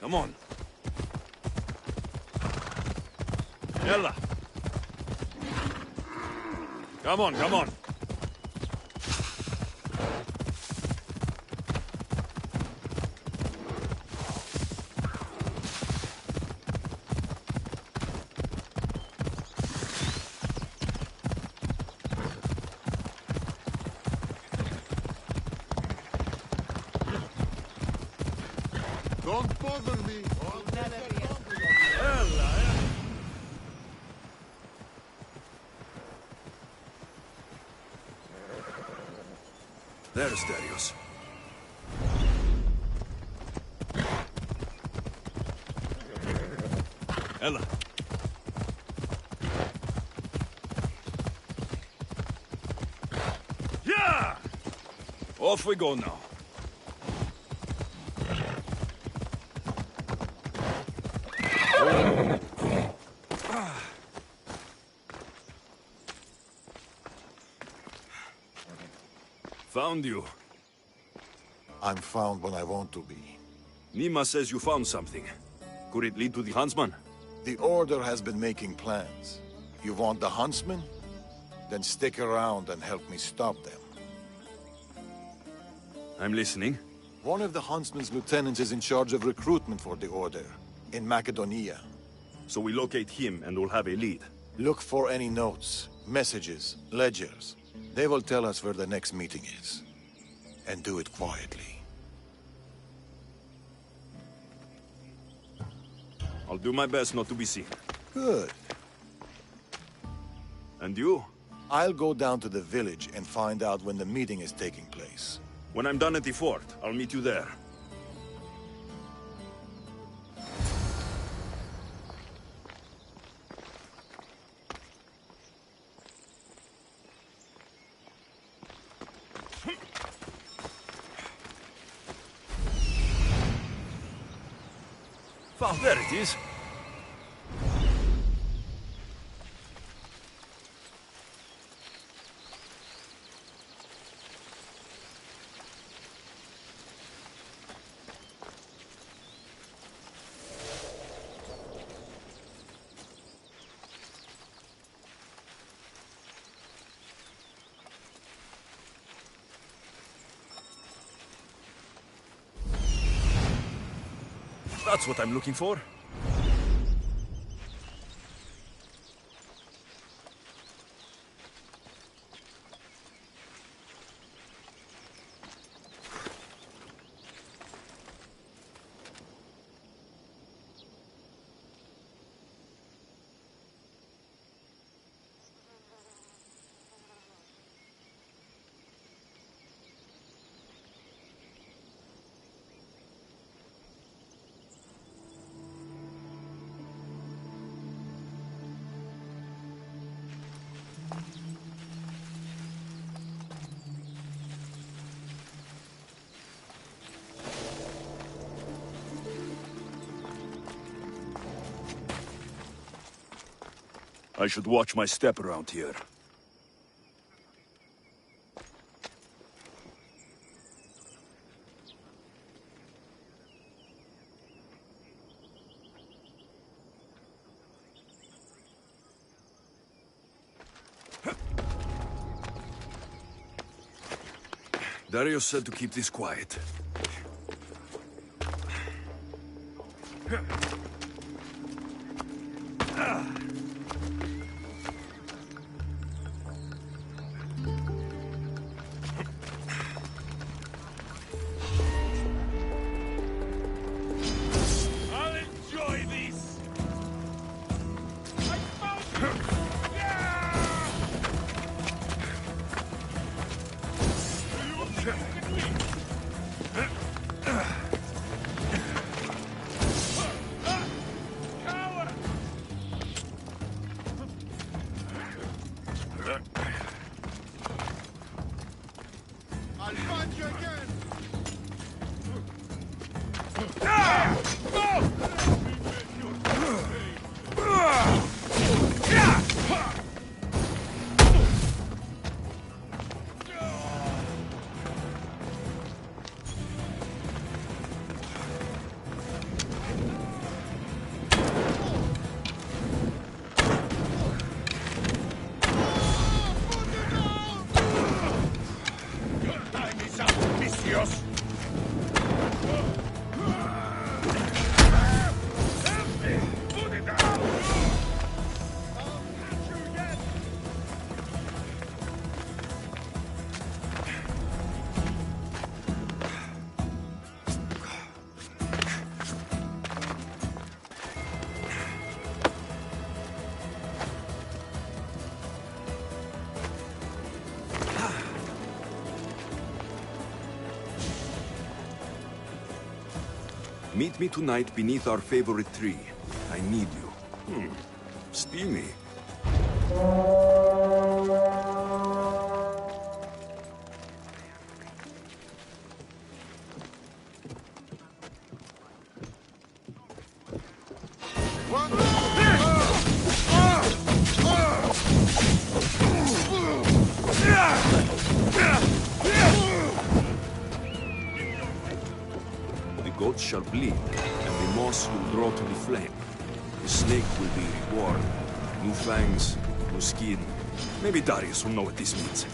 Come on. Ella. Come on, come on. Don't bother me. There's Darius. Ella. Yeah! Off we go now. Found you. I'm found when I want to be. Nima says you found something. Could it lead to the huntsman? The Order has been making plans. You want the huntsman? Then stick around and help me stop them. I'm listening. One of the Huntsman's lieutenants is in charge of recruitment for the Order, in Macedonia. So we locate him and we'll have a lead. Look for any notes, messages, ledgers. They will tell us where the next meeting is. And do it quietly. I'll do my best not to be seen. Good. And you? I'll go down to the village and find out when the meeting is taking place. When I'm done at the fort, I'll meet you there. Oh, there it is. That's what I'm looking for. I should watch my step around here. Darius said to keep this quiet. Meet me tonight beneath our favorite tree. I need you. Steamy. Goats shall bleed, and the moss will draw to the flame. The snake will be reward. New fangs, new skin. Maybe Darius will know what this means.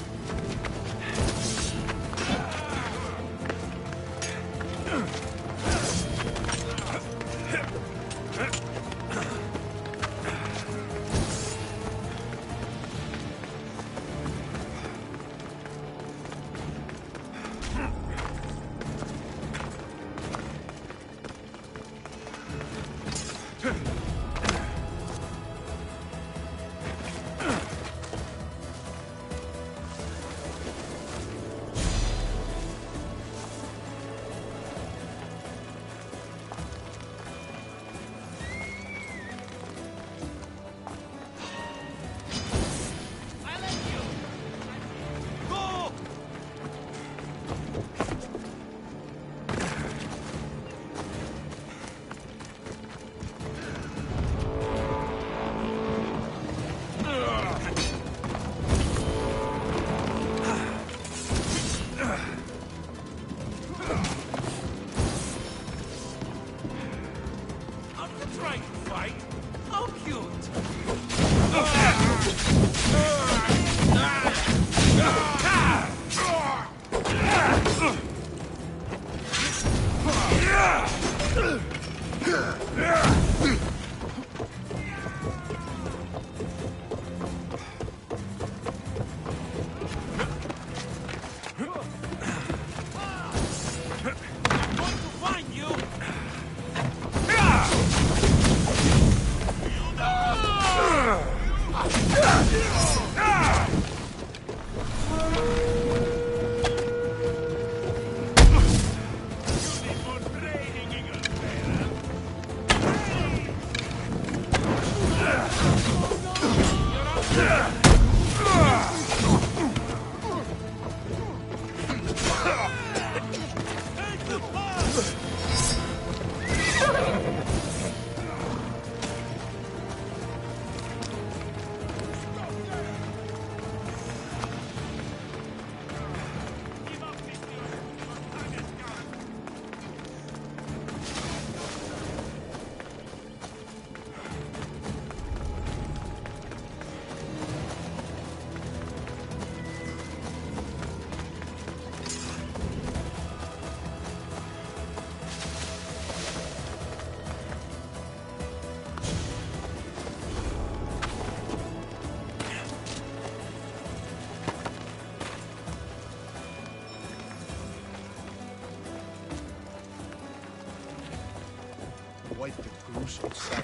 Quite the gruesome sight.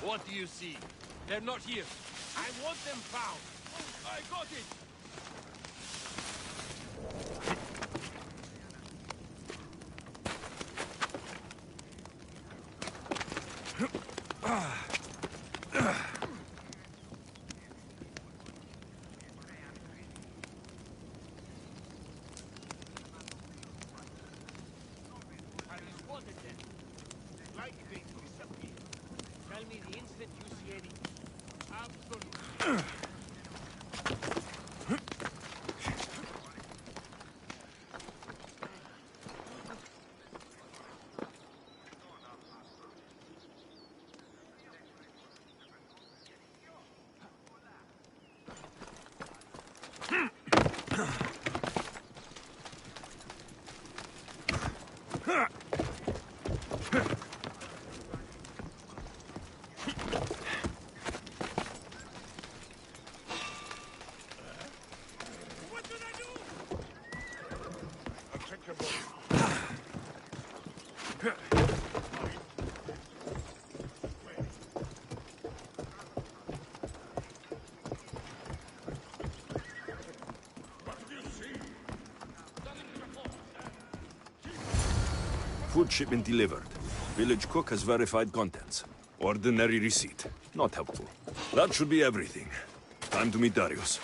What do you see? They're not here. I want them found. Oh, I got it! Tell me the instant you see anything. Absolutely. Food shipment delivered. Village cook has verified contents. Ordinary receipt. Not helpful. That should be everything. Time to meet Darius.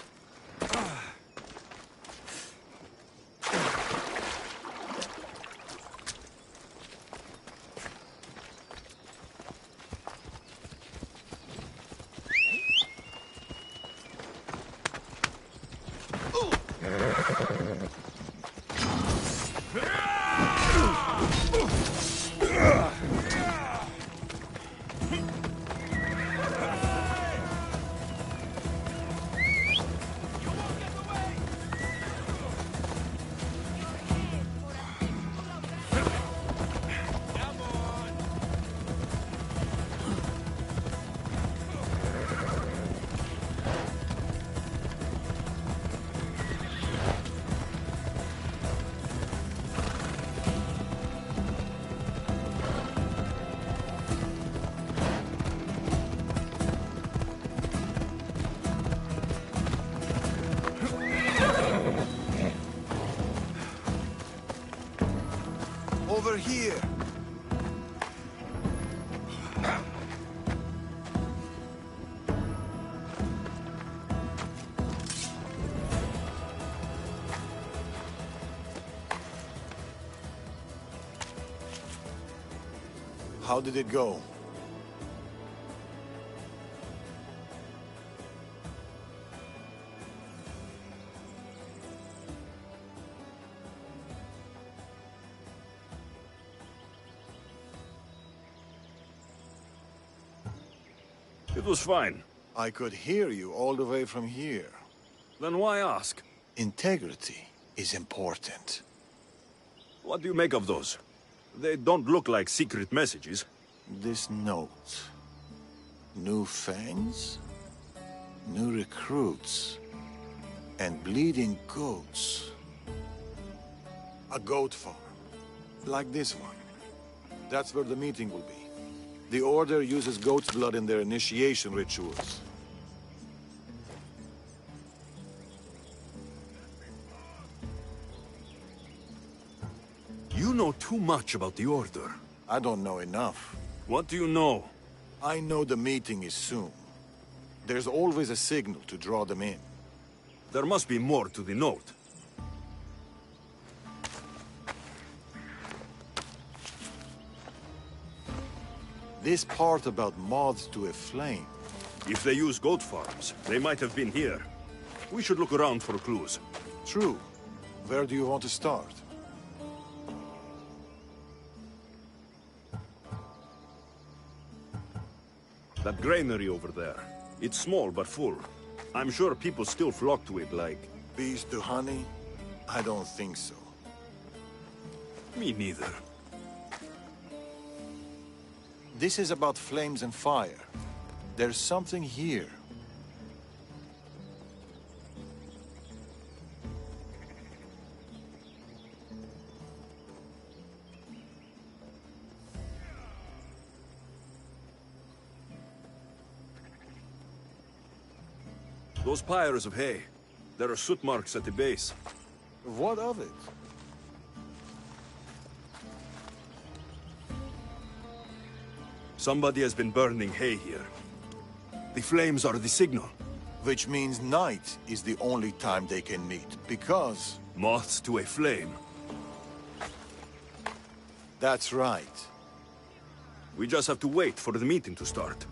Over here! How did it go? was fine. I could hear you all the way from here. Then why ask? Integrity is important. What do you make of those? They don't look like secret messages. This note. New fangs? New recruits. And bleeding goats. A goat farm. Like this one. That's where the meeting will be. The Order uses goat's blood in their initiation rituals. You know too much about the Order. I don't know enough. What do you know? I know the meeting is soon. There's always a signal to draw them in. There must be more to the note. This part about moths to a flame. If they use goat farms, they might have been here. We should look around for clues. True. Where do you want to start? That granary over there. It's small but full. I'm sure people still flock to it like... Bees to honey? I don't think so. Me neither. This is about flames and fire. There's something here. Those pyres of hay. There are soot marks at the base. What of it? Somebody has been burning hay here. The flames are the signal. Which means night is the only time they can meet, because... Moths to a flame. That's right. We just have to wait for the meeting to start.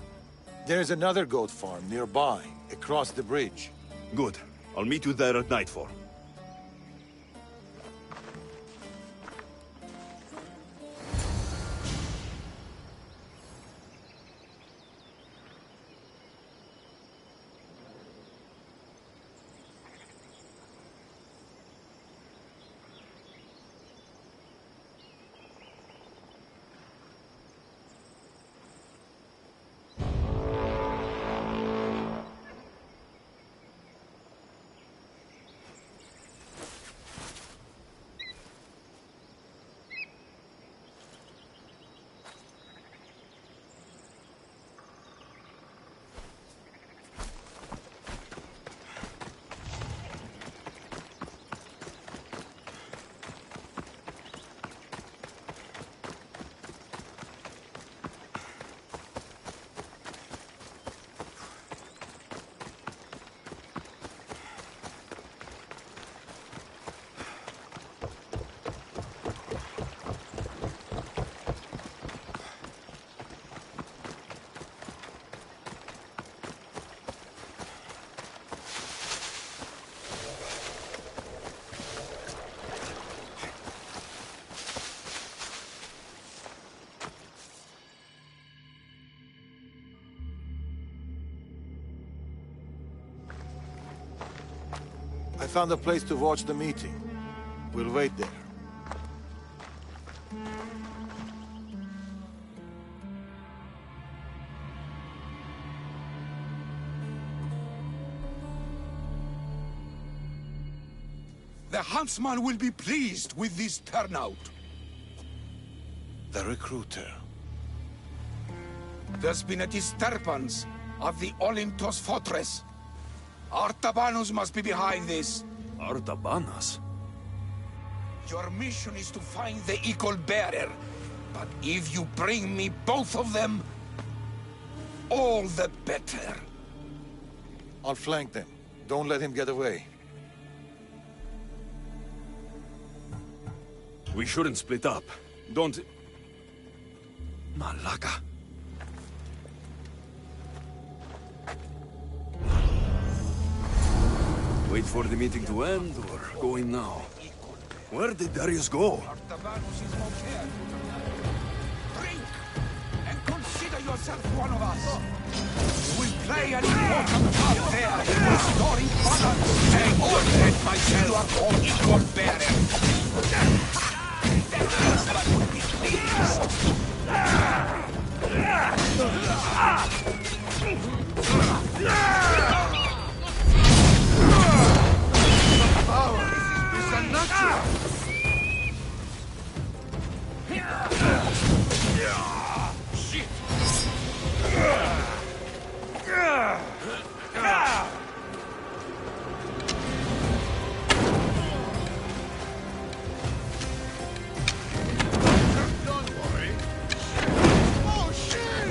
There's another goat farm nearby, across the bridge. Good. I'll meet you there at nightfall. I found a place to watch the meeting. We'll wait there. The huntsman will be pleased with this turnout. The recruiter. There's been a disturbance of the Olympos fortress. Artabanus must be behind this. Artabanus? Your mission is to find the eagle bearer. But if you bring me both of them, all the better. I'll flank them. Don't let him get away. We shouldn't split up. Don't... Malaka. Wait for the meeting to end, or go in now? Where did Darius go? Artabanus is not here. Drink and consider yourself one of us. You will play an important part there in restoring honor and honored myself. You are called equal bearer. That husband would be pleased. Power is unnatural. Shit! Don't worry. Oh, shit!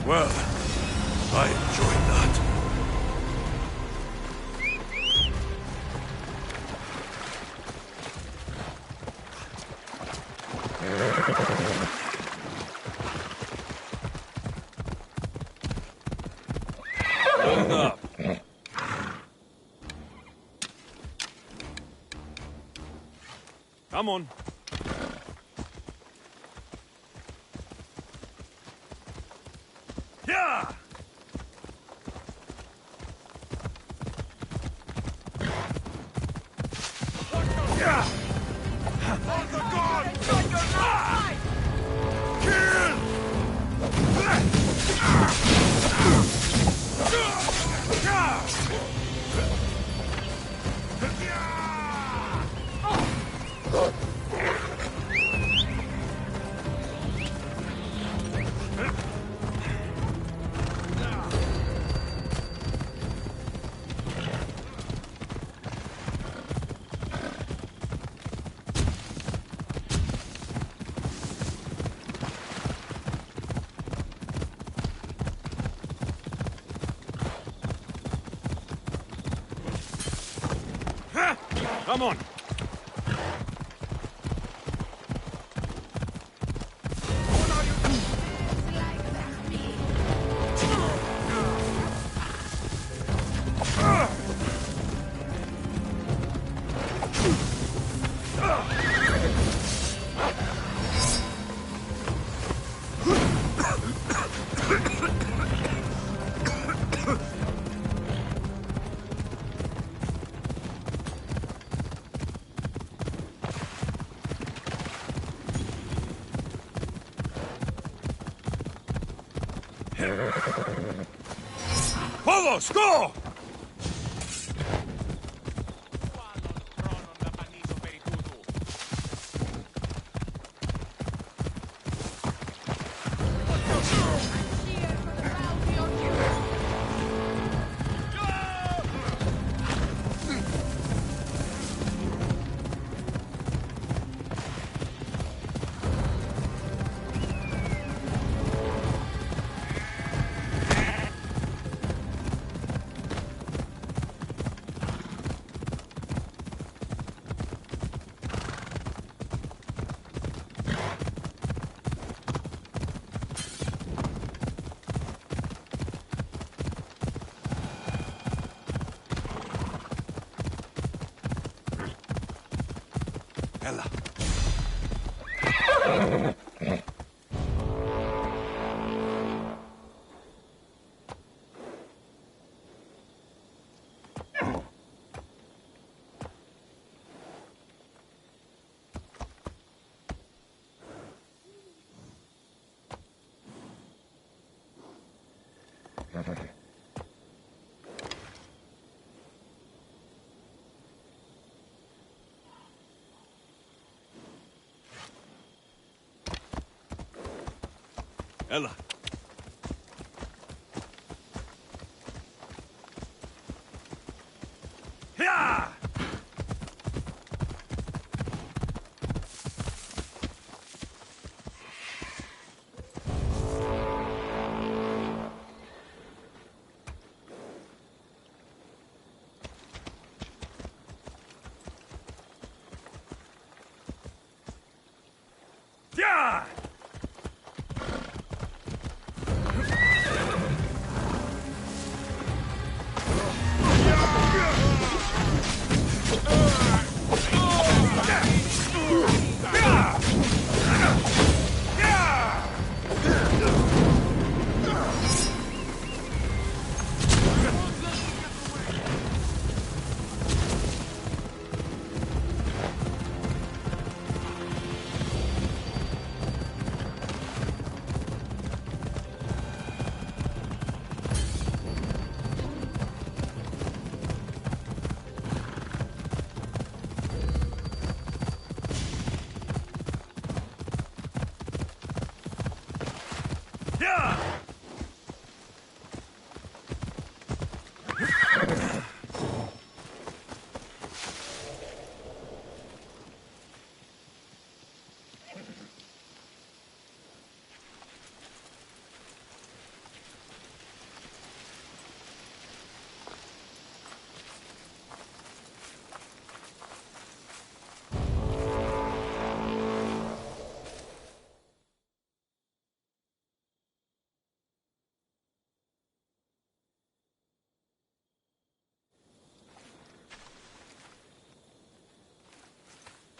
Well, I enjoyed that. Hold up. Come on. Yeah! Yeah! On the guard! Kill! Come on. Vamos, go! Ella. Ella. Yeah! Yeah!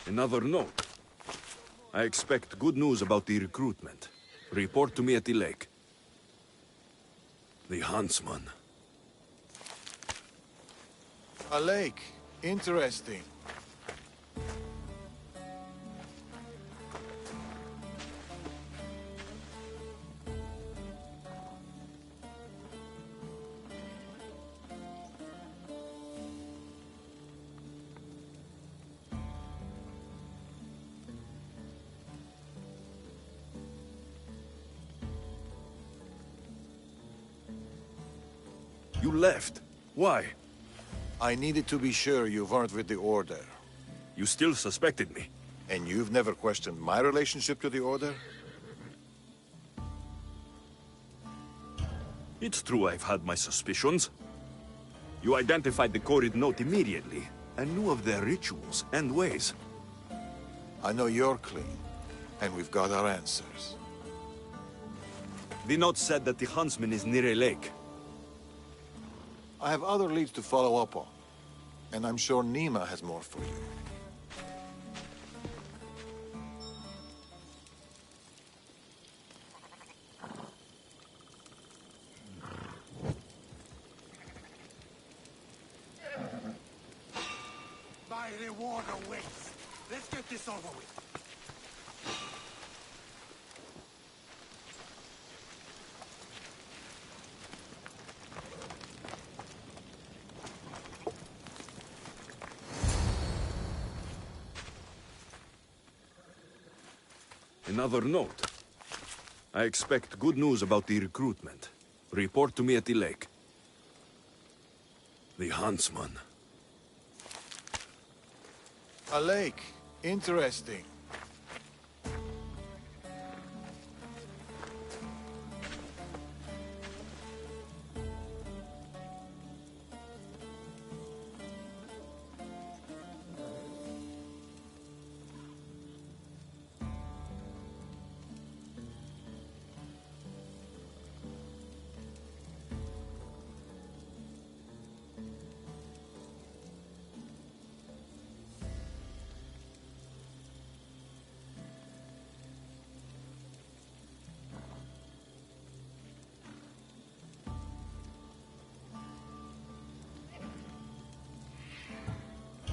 Another note. I expect good news about the recruitment. Report to me at the lake. The huntsman. A lake. Interesting. You left. Why? I needed to be sure you weren't with the Order. You still suspected me. And you've never questioned my relationship to the Order? It's true I've had my suspicions. You identified the coded note immediately, and knew of their rituals and ways. I know you're clean, and we've got our answers. The note said that the huntsman is near a lake. I have other leads to follow up on, and I'm sure Nima has more for you. By the waterways. Let's get this over with. Another note. I expect good news about the recruitment. Report to me at the lake. The huntsman. A lake. Interesting.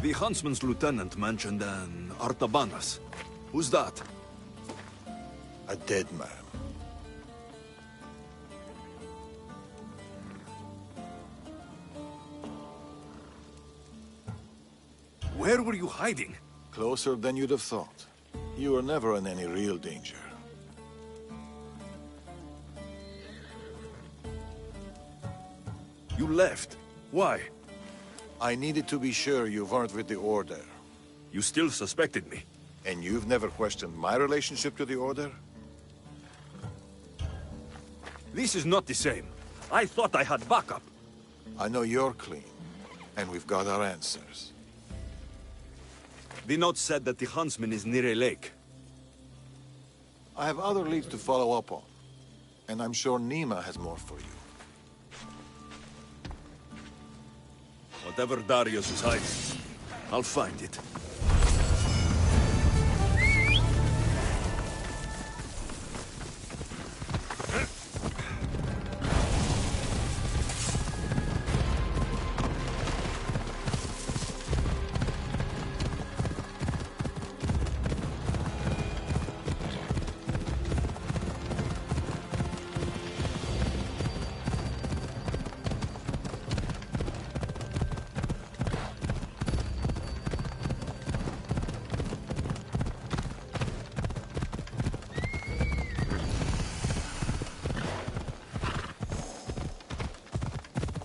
The huntsman's lieutenant mentioned an Artabanas. Who's that? A dead man. Where were you hiding? Closer than you'd have thought. You were never in any real danger. You left. Why? I needed to be sure you weren't with the Order. You still suspected me. And you've never questioned my relationship to the Order? This is not the same. I thought I had backup. I know you're clean, and we've got our answers. The note said that the huntsman is near a lake. I have other leads to follow up on, and I'm sure Nima has more for you. Whatever Darius is hiding, I'll find it.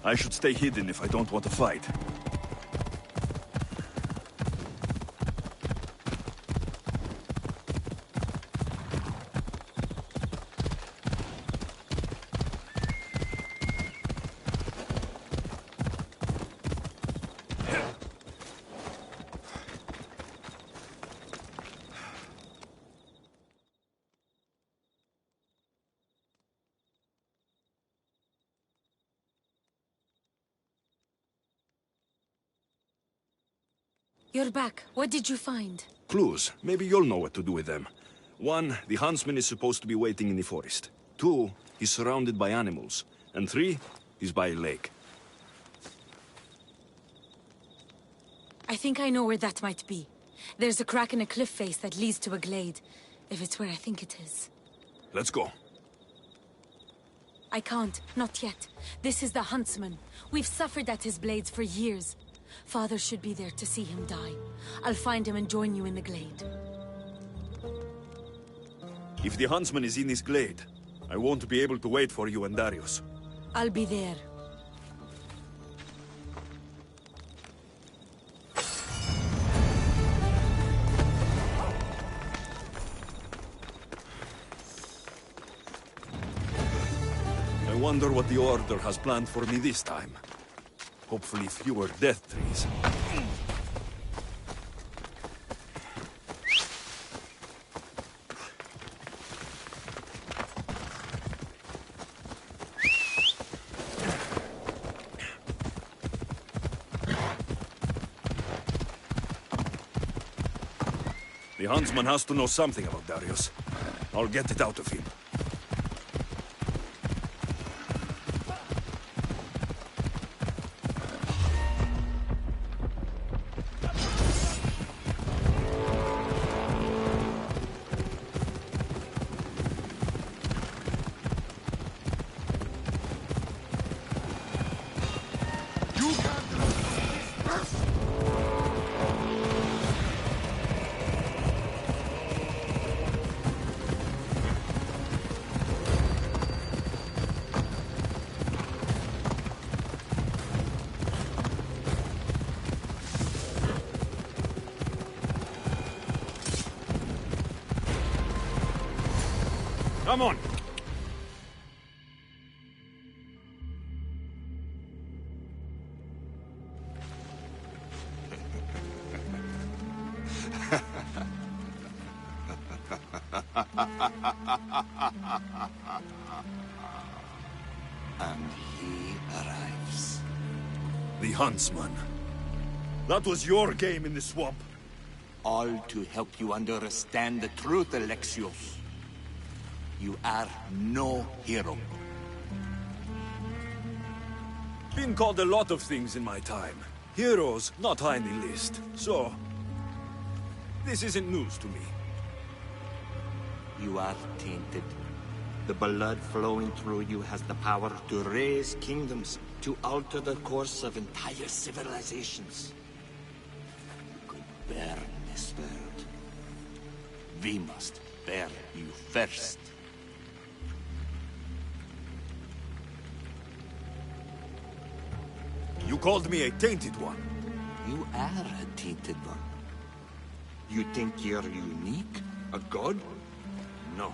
I should stay hidden if I don't want to fight. You're back. What did you find? Clues. Maybe you'll know what to do with them. 1, the huntsman is supposed to be waiting in the forest. 2, he's surrounded by animals. And 3, he's by a lake. I think I know where that might be. There's a crack in a cliff face that leads to a glade, if it's where I think it is. Let's go. I can't. Not yet. This is the huntsman. We've suffered at his blades for years. Father should be there to see him die. I'll find him and join you in the glade. If the huntsman is in this glade, I won't be able to wait for you and Darius. I'll be there. I wonder what the Order has planned for me this time. Hopefully fewer death trees. The huntsman has to know something about Darius. I'll get it out of him. Come on! And he arrives. The huntsman. That was your game in the swamp. All to help you understand the truth, Alexios. You are no hero. Been called a lot of things in my time. Heroes not high in the list, so... this isn't news to me. You are tainted. The blood flowing through you has the power to raise kingdoms, to alter the course of entire civilizations. You could burn this world. We must burn you first. You called me a tainted one. You are a tainted one. You think you're unique? A god? No.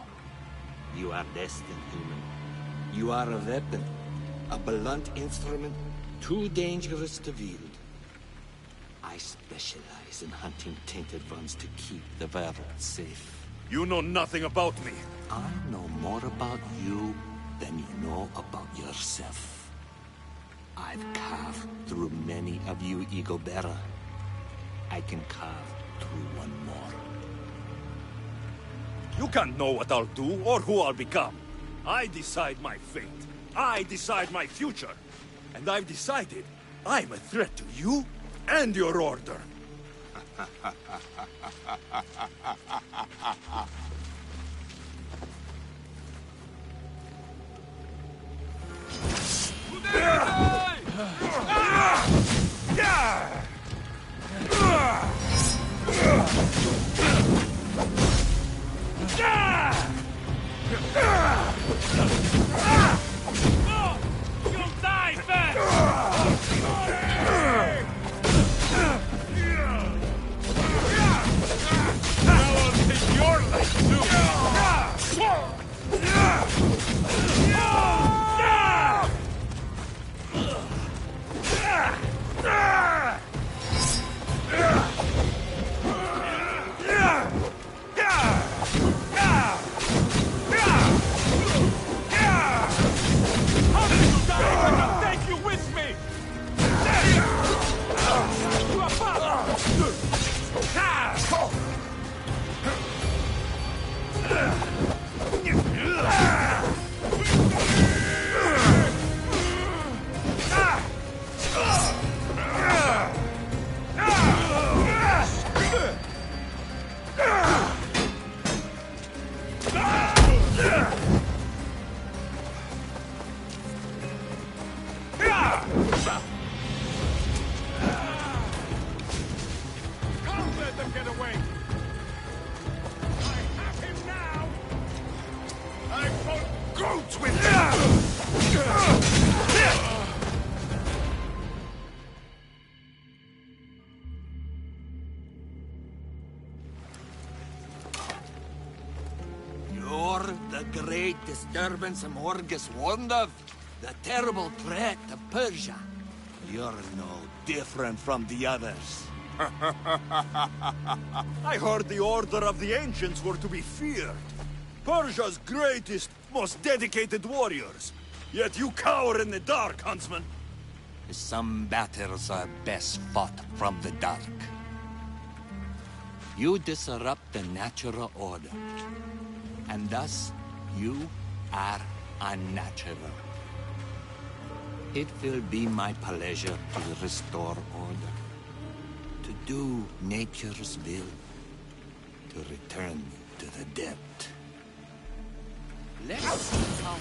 You are less than human. You are a weapon. A blunt instrument too dangerous to wield. I specialize in hunting tainted ones to keep the world safe. You know nothing about me. I know more about you than you know about yourself. I've carved through many of you, Ego-bearer. I can carve through one more. You can't know what I'll do or who I'll become. I decide my fate. I decide my future. And I've decided I'm a threat to you and your order. You'll die fast! Now I'll take your life too! Take you with me! You are Can't let them get away! I have him now! I fought goats with him! You're the great disturbance Morgus warned of. The terrible threat of Persia. You're no different from the others. I heard the order of the ancients were to be feared. Persia's greatest, most dedicated warriors. Yet you cower in the dark, huntsman. Some battles are best fought from the dark. You disrupt the natural order. And thus, you are unnatural. It will be my pleasure to restore order. To do nature's will. To return to the depth. Let's see how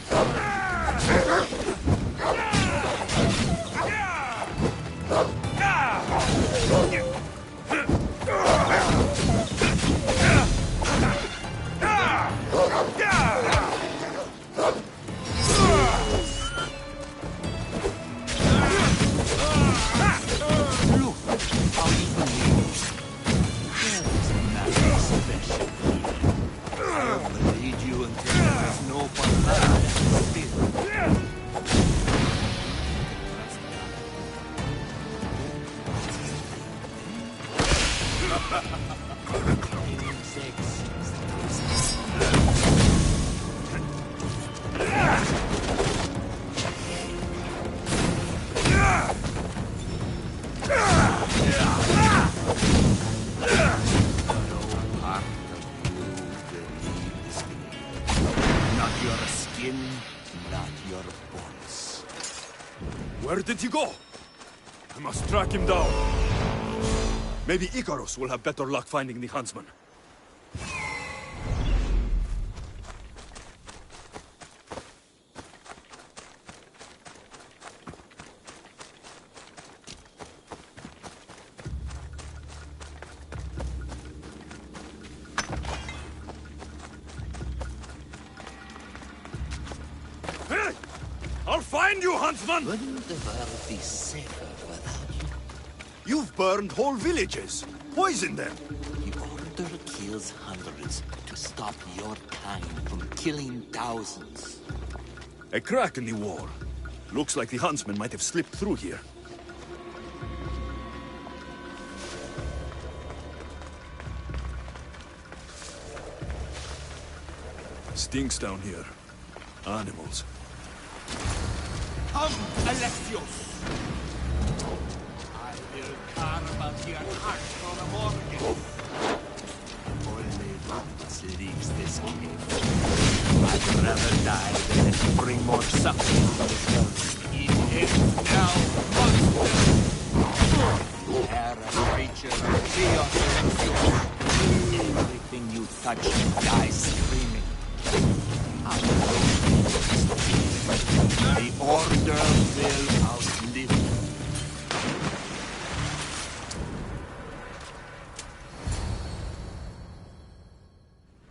Where did you go? I must track him down. Maybe Icarus will have better luck finding the huntsman. Hey! I'll find you, huntsman! Wouldn't the world be safer without you? You've burned whole villages. Poison them. The Order kills hundreds to stop your kind from killing thousands. A crack in the wall. Looks like the huntsman might have slipped through here. Stinks down here. Animals. Come, Alexios! I will carve out your heart for a mortgage. Only what leaves this cave. I'd rather die than bring more suffering to this world. It ends now, monster! Terra creature of chaos, Alexios. Everything you touch dies screaming. The Order will outlive you.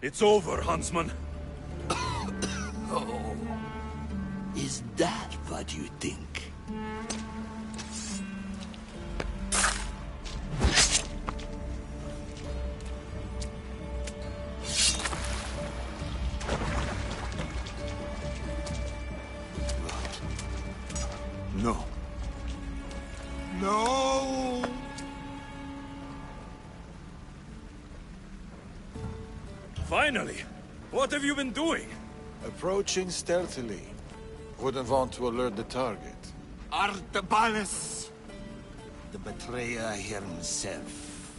It's over, huntsman. Oh, is that what you think? No. No! Finally! What have you been doing? Approaching stealthily. Wouldn't want to alert the target. Artabanus! The betrayer himself.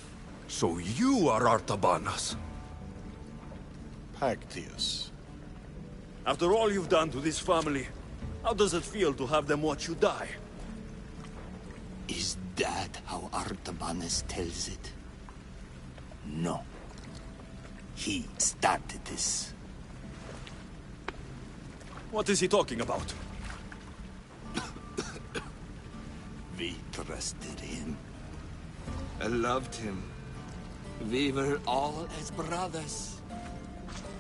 So you are Artabanas. Pactius. After all you've done to this family, how does it feel to have them watch you die? Is that how Artabanus tells it? No. He started this. What is he talking about? We trusted him. I loved him. We were all as brothers.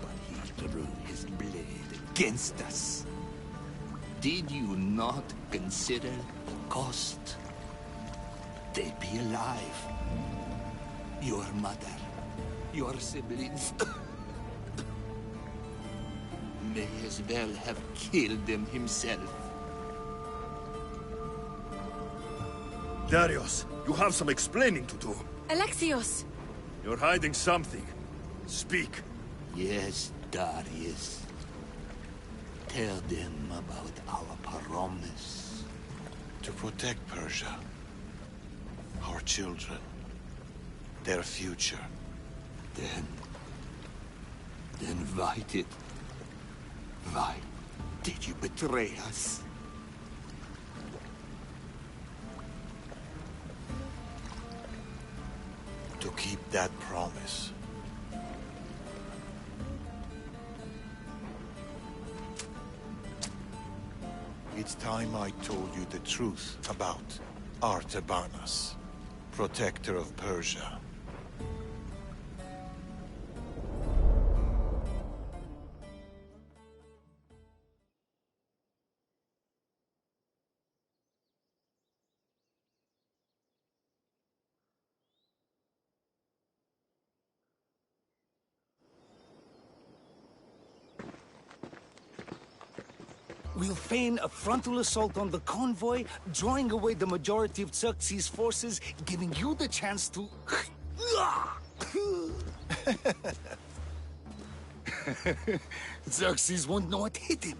But he drew his blade against us. Did you not consider the cost? They'd be alive. Your mother, your siblings. May as well have killed them himself. Darius, you have some explaining to do. Alexios! You're hiding something. Speak. Yes, Darius. Tell them about our promise. To protect Persia. Our children. Their future. Then why did you betray us? To keep that promise. It's time I told you the truth about Artabanas, protector of Persia. We'll feign a frontal assault on the convoy, drawing away the majority of Xerxes' forces, giving you the chance to... Xerxes won't know what hit him.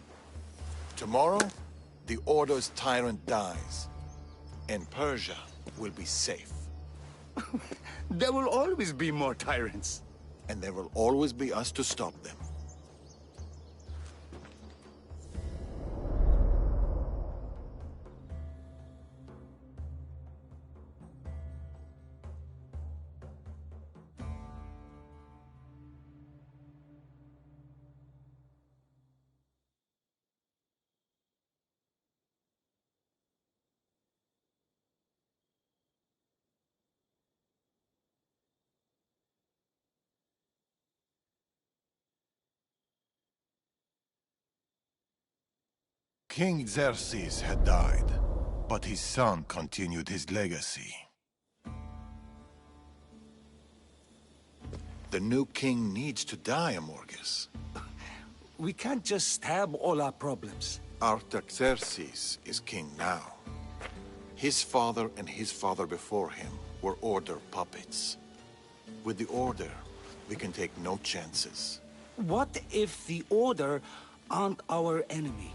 Tomorrow, the Order's tyrant dies, and Persia will be safe. There will always be more tyrants. And there will always be us to stop them. King Xerxes had died, but his son continued his legacy. The new king needs to die, Amorges. We can't just stab all our problems. Artaxerxes is king now. His father and his father before him were Order puppets. With the Order, we can take no chances. What if the Order aren't our enemy?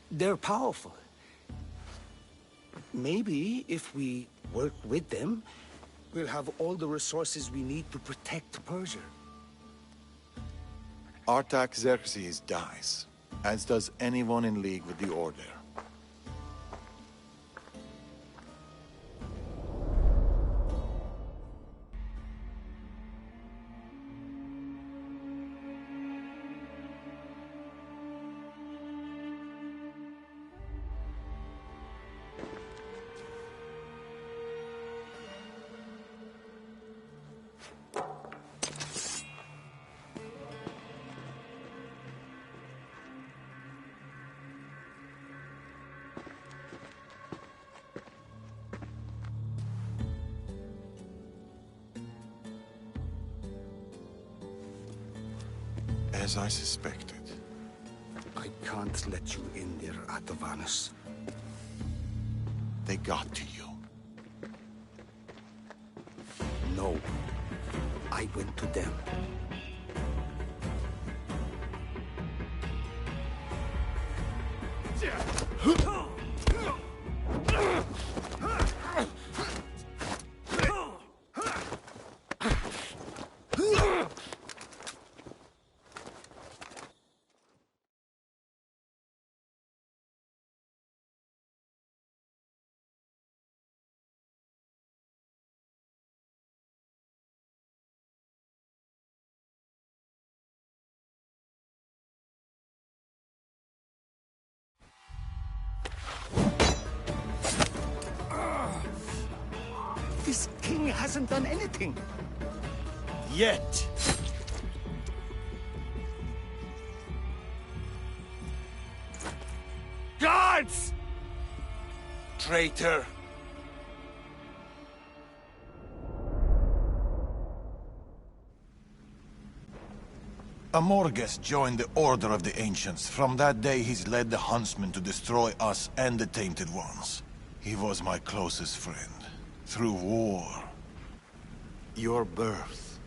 They're powerful. Maybe if we work with them, we'll have all the resources we need to protect Persia. Artaxerxes dies, as does anyone in league with the Order. As I suspected. I can't let you in there, Atovanus. They got to you. No. I went to them. This king hasn't done anything. Yet. Guards! Traitor! Amorges joined the Order of the Ancients. From that day, he's led the Huntsmen to destroy us and the Tainted Ones. He was my closest friend. Through war. Your birth.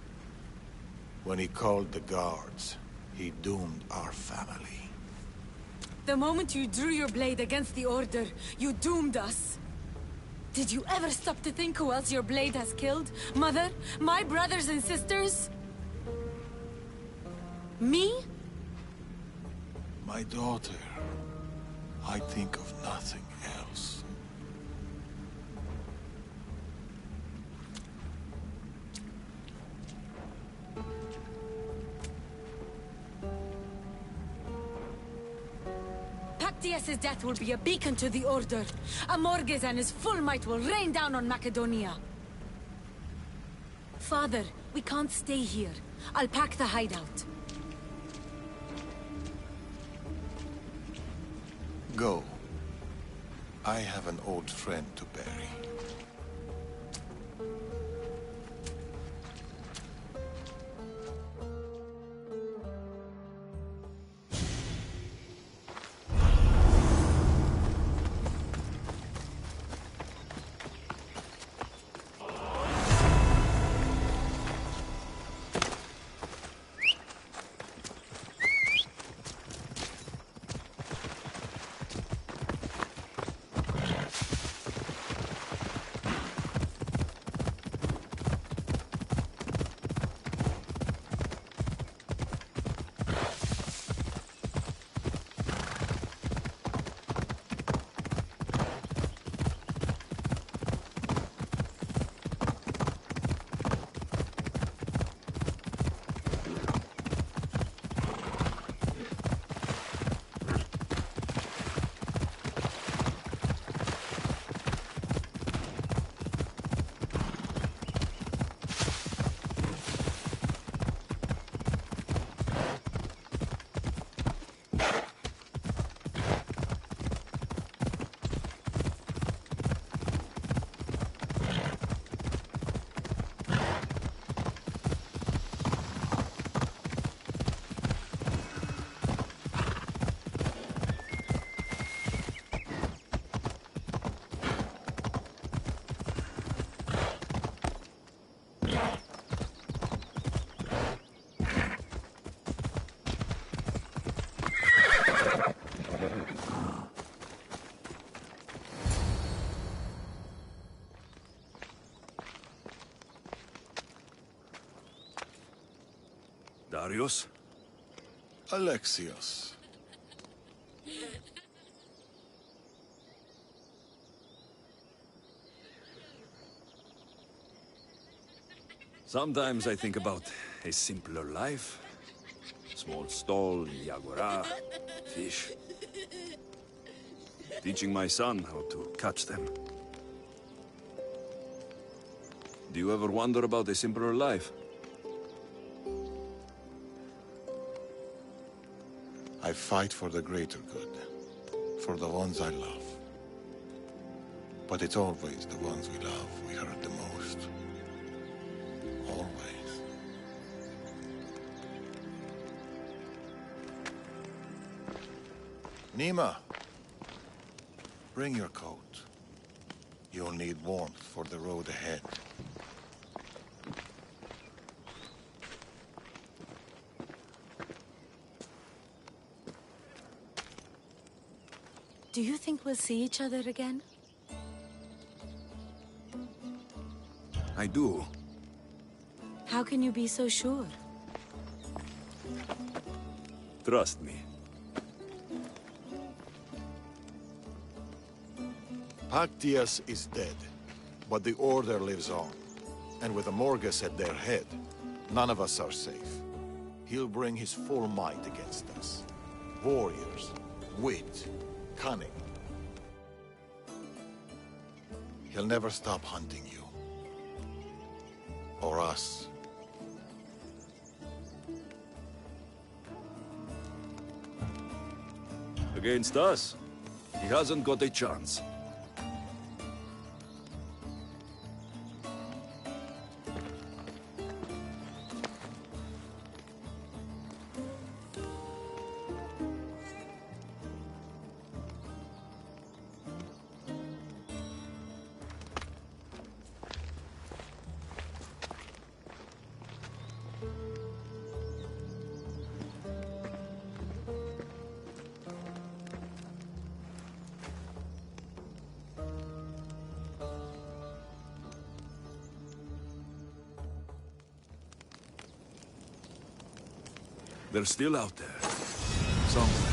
When he called the guards, he doomed our family. The moment you drew your blade against the Order, you doomed us. Did you ever stop to think who else your blade has killed? Mother? My brothers and sisters? Me? My daughter. I think of nothing else. Pactius' death will be a beacon to the Order. Amorges and his full might will rain down on Macedonia. Father, we can't stay here. I'll pack the hideout. Go. I have an old friend to bury. Darius? Alexios. Sometimes I think about a simpler life. Small stall, yagura, fish. Teaching my son how to catch them. Do you ever wonder about a simpler life? I fight for the greater good, for the ones I love. But it's always the ones we love we hurt the most. Always. Nima, bring your coat. You'll need warmth for the road ahead. Do you think we'll see each other again? I do. How can you be so sure? Trust me. Pactius is dead, but the Order lives on. And with Amorgus at their head, none of us are safe. He'll bring his full might against us. Warriors, wit, cunning. He'll never stop hunting you. Or us. Against us, he hasn't got a chance. They're still out there. Somewhere.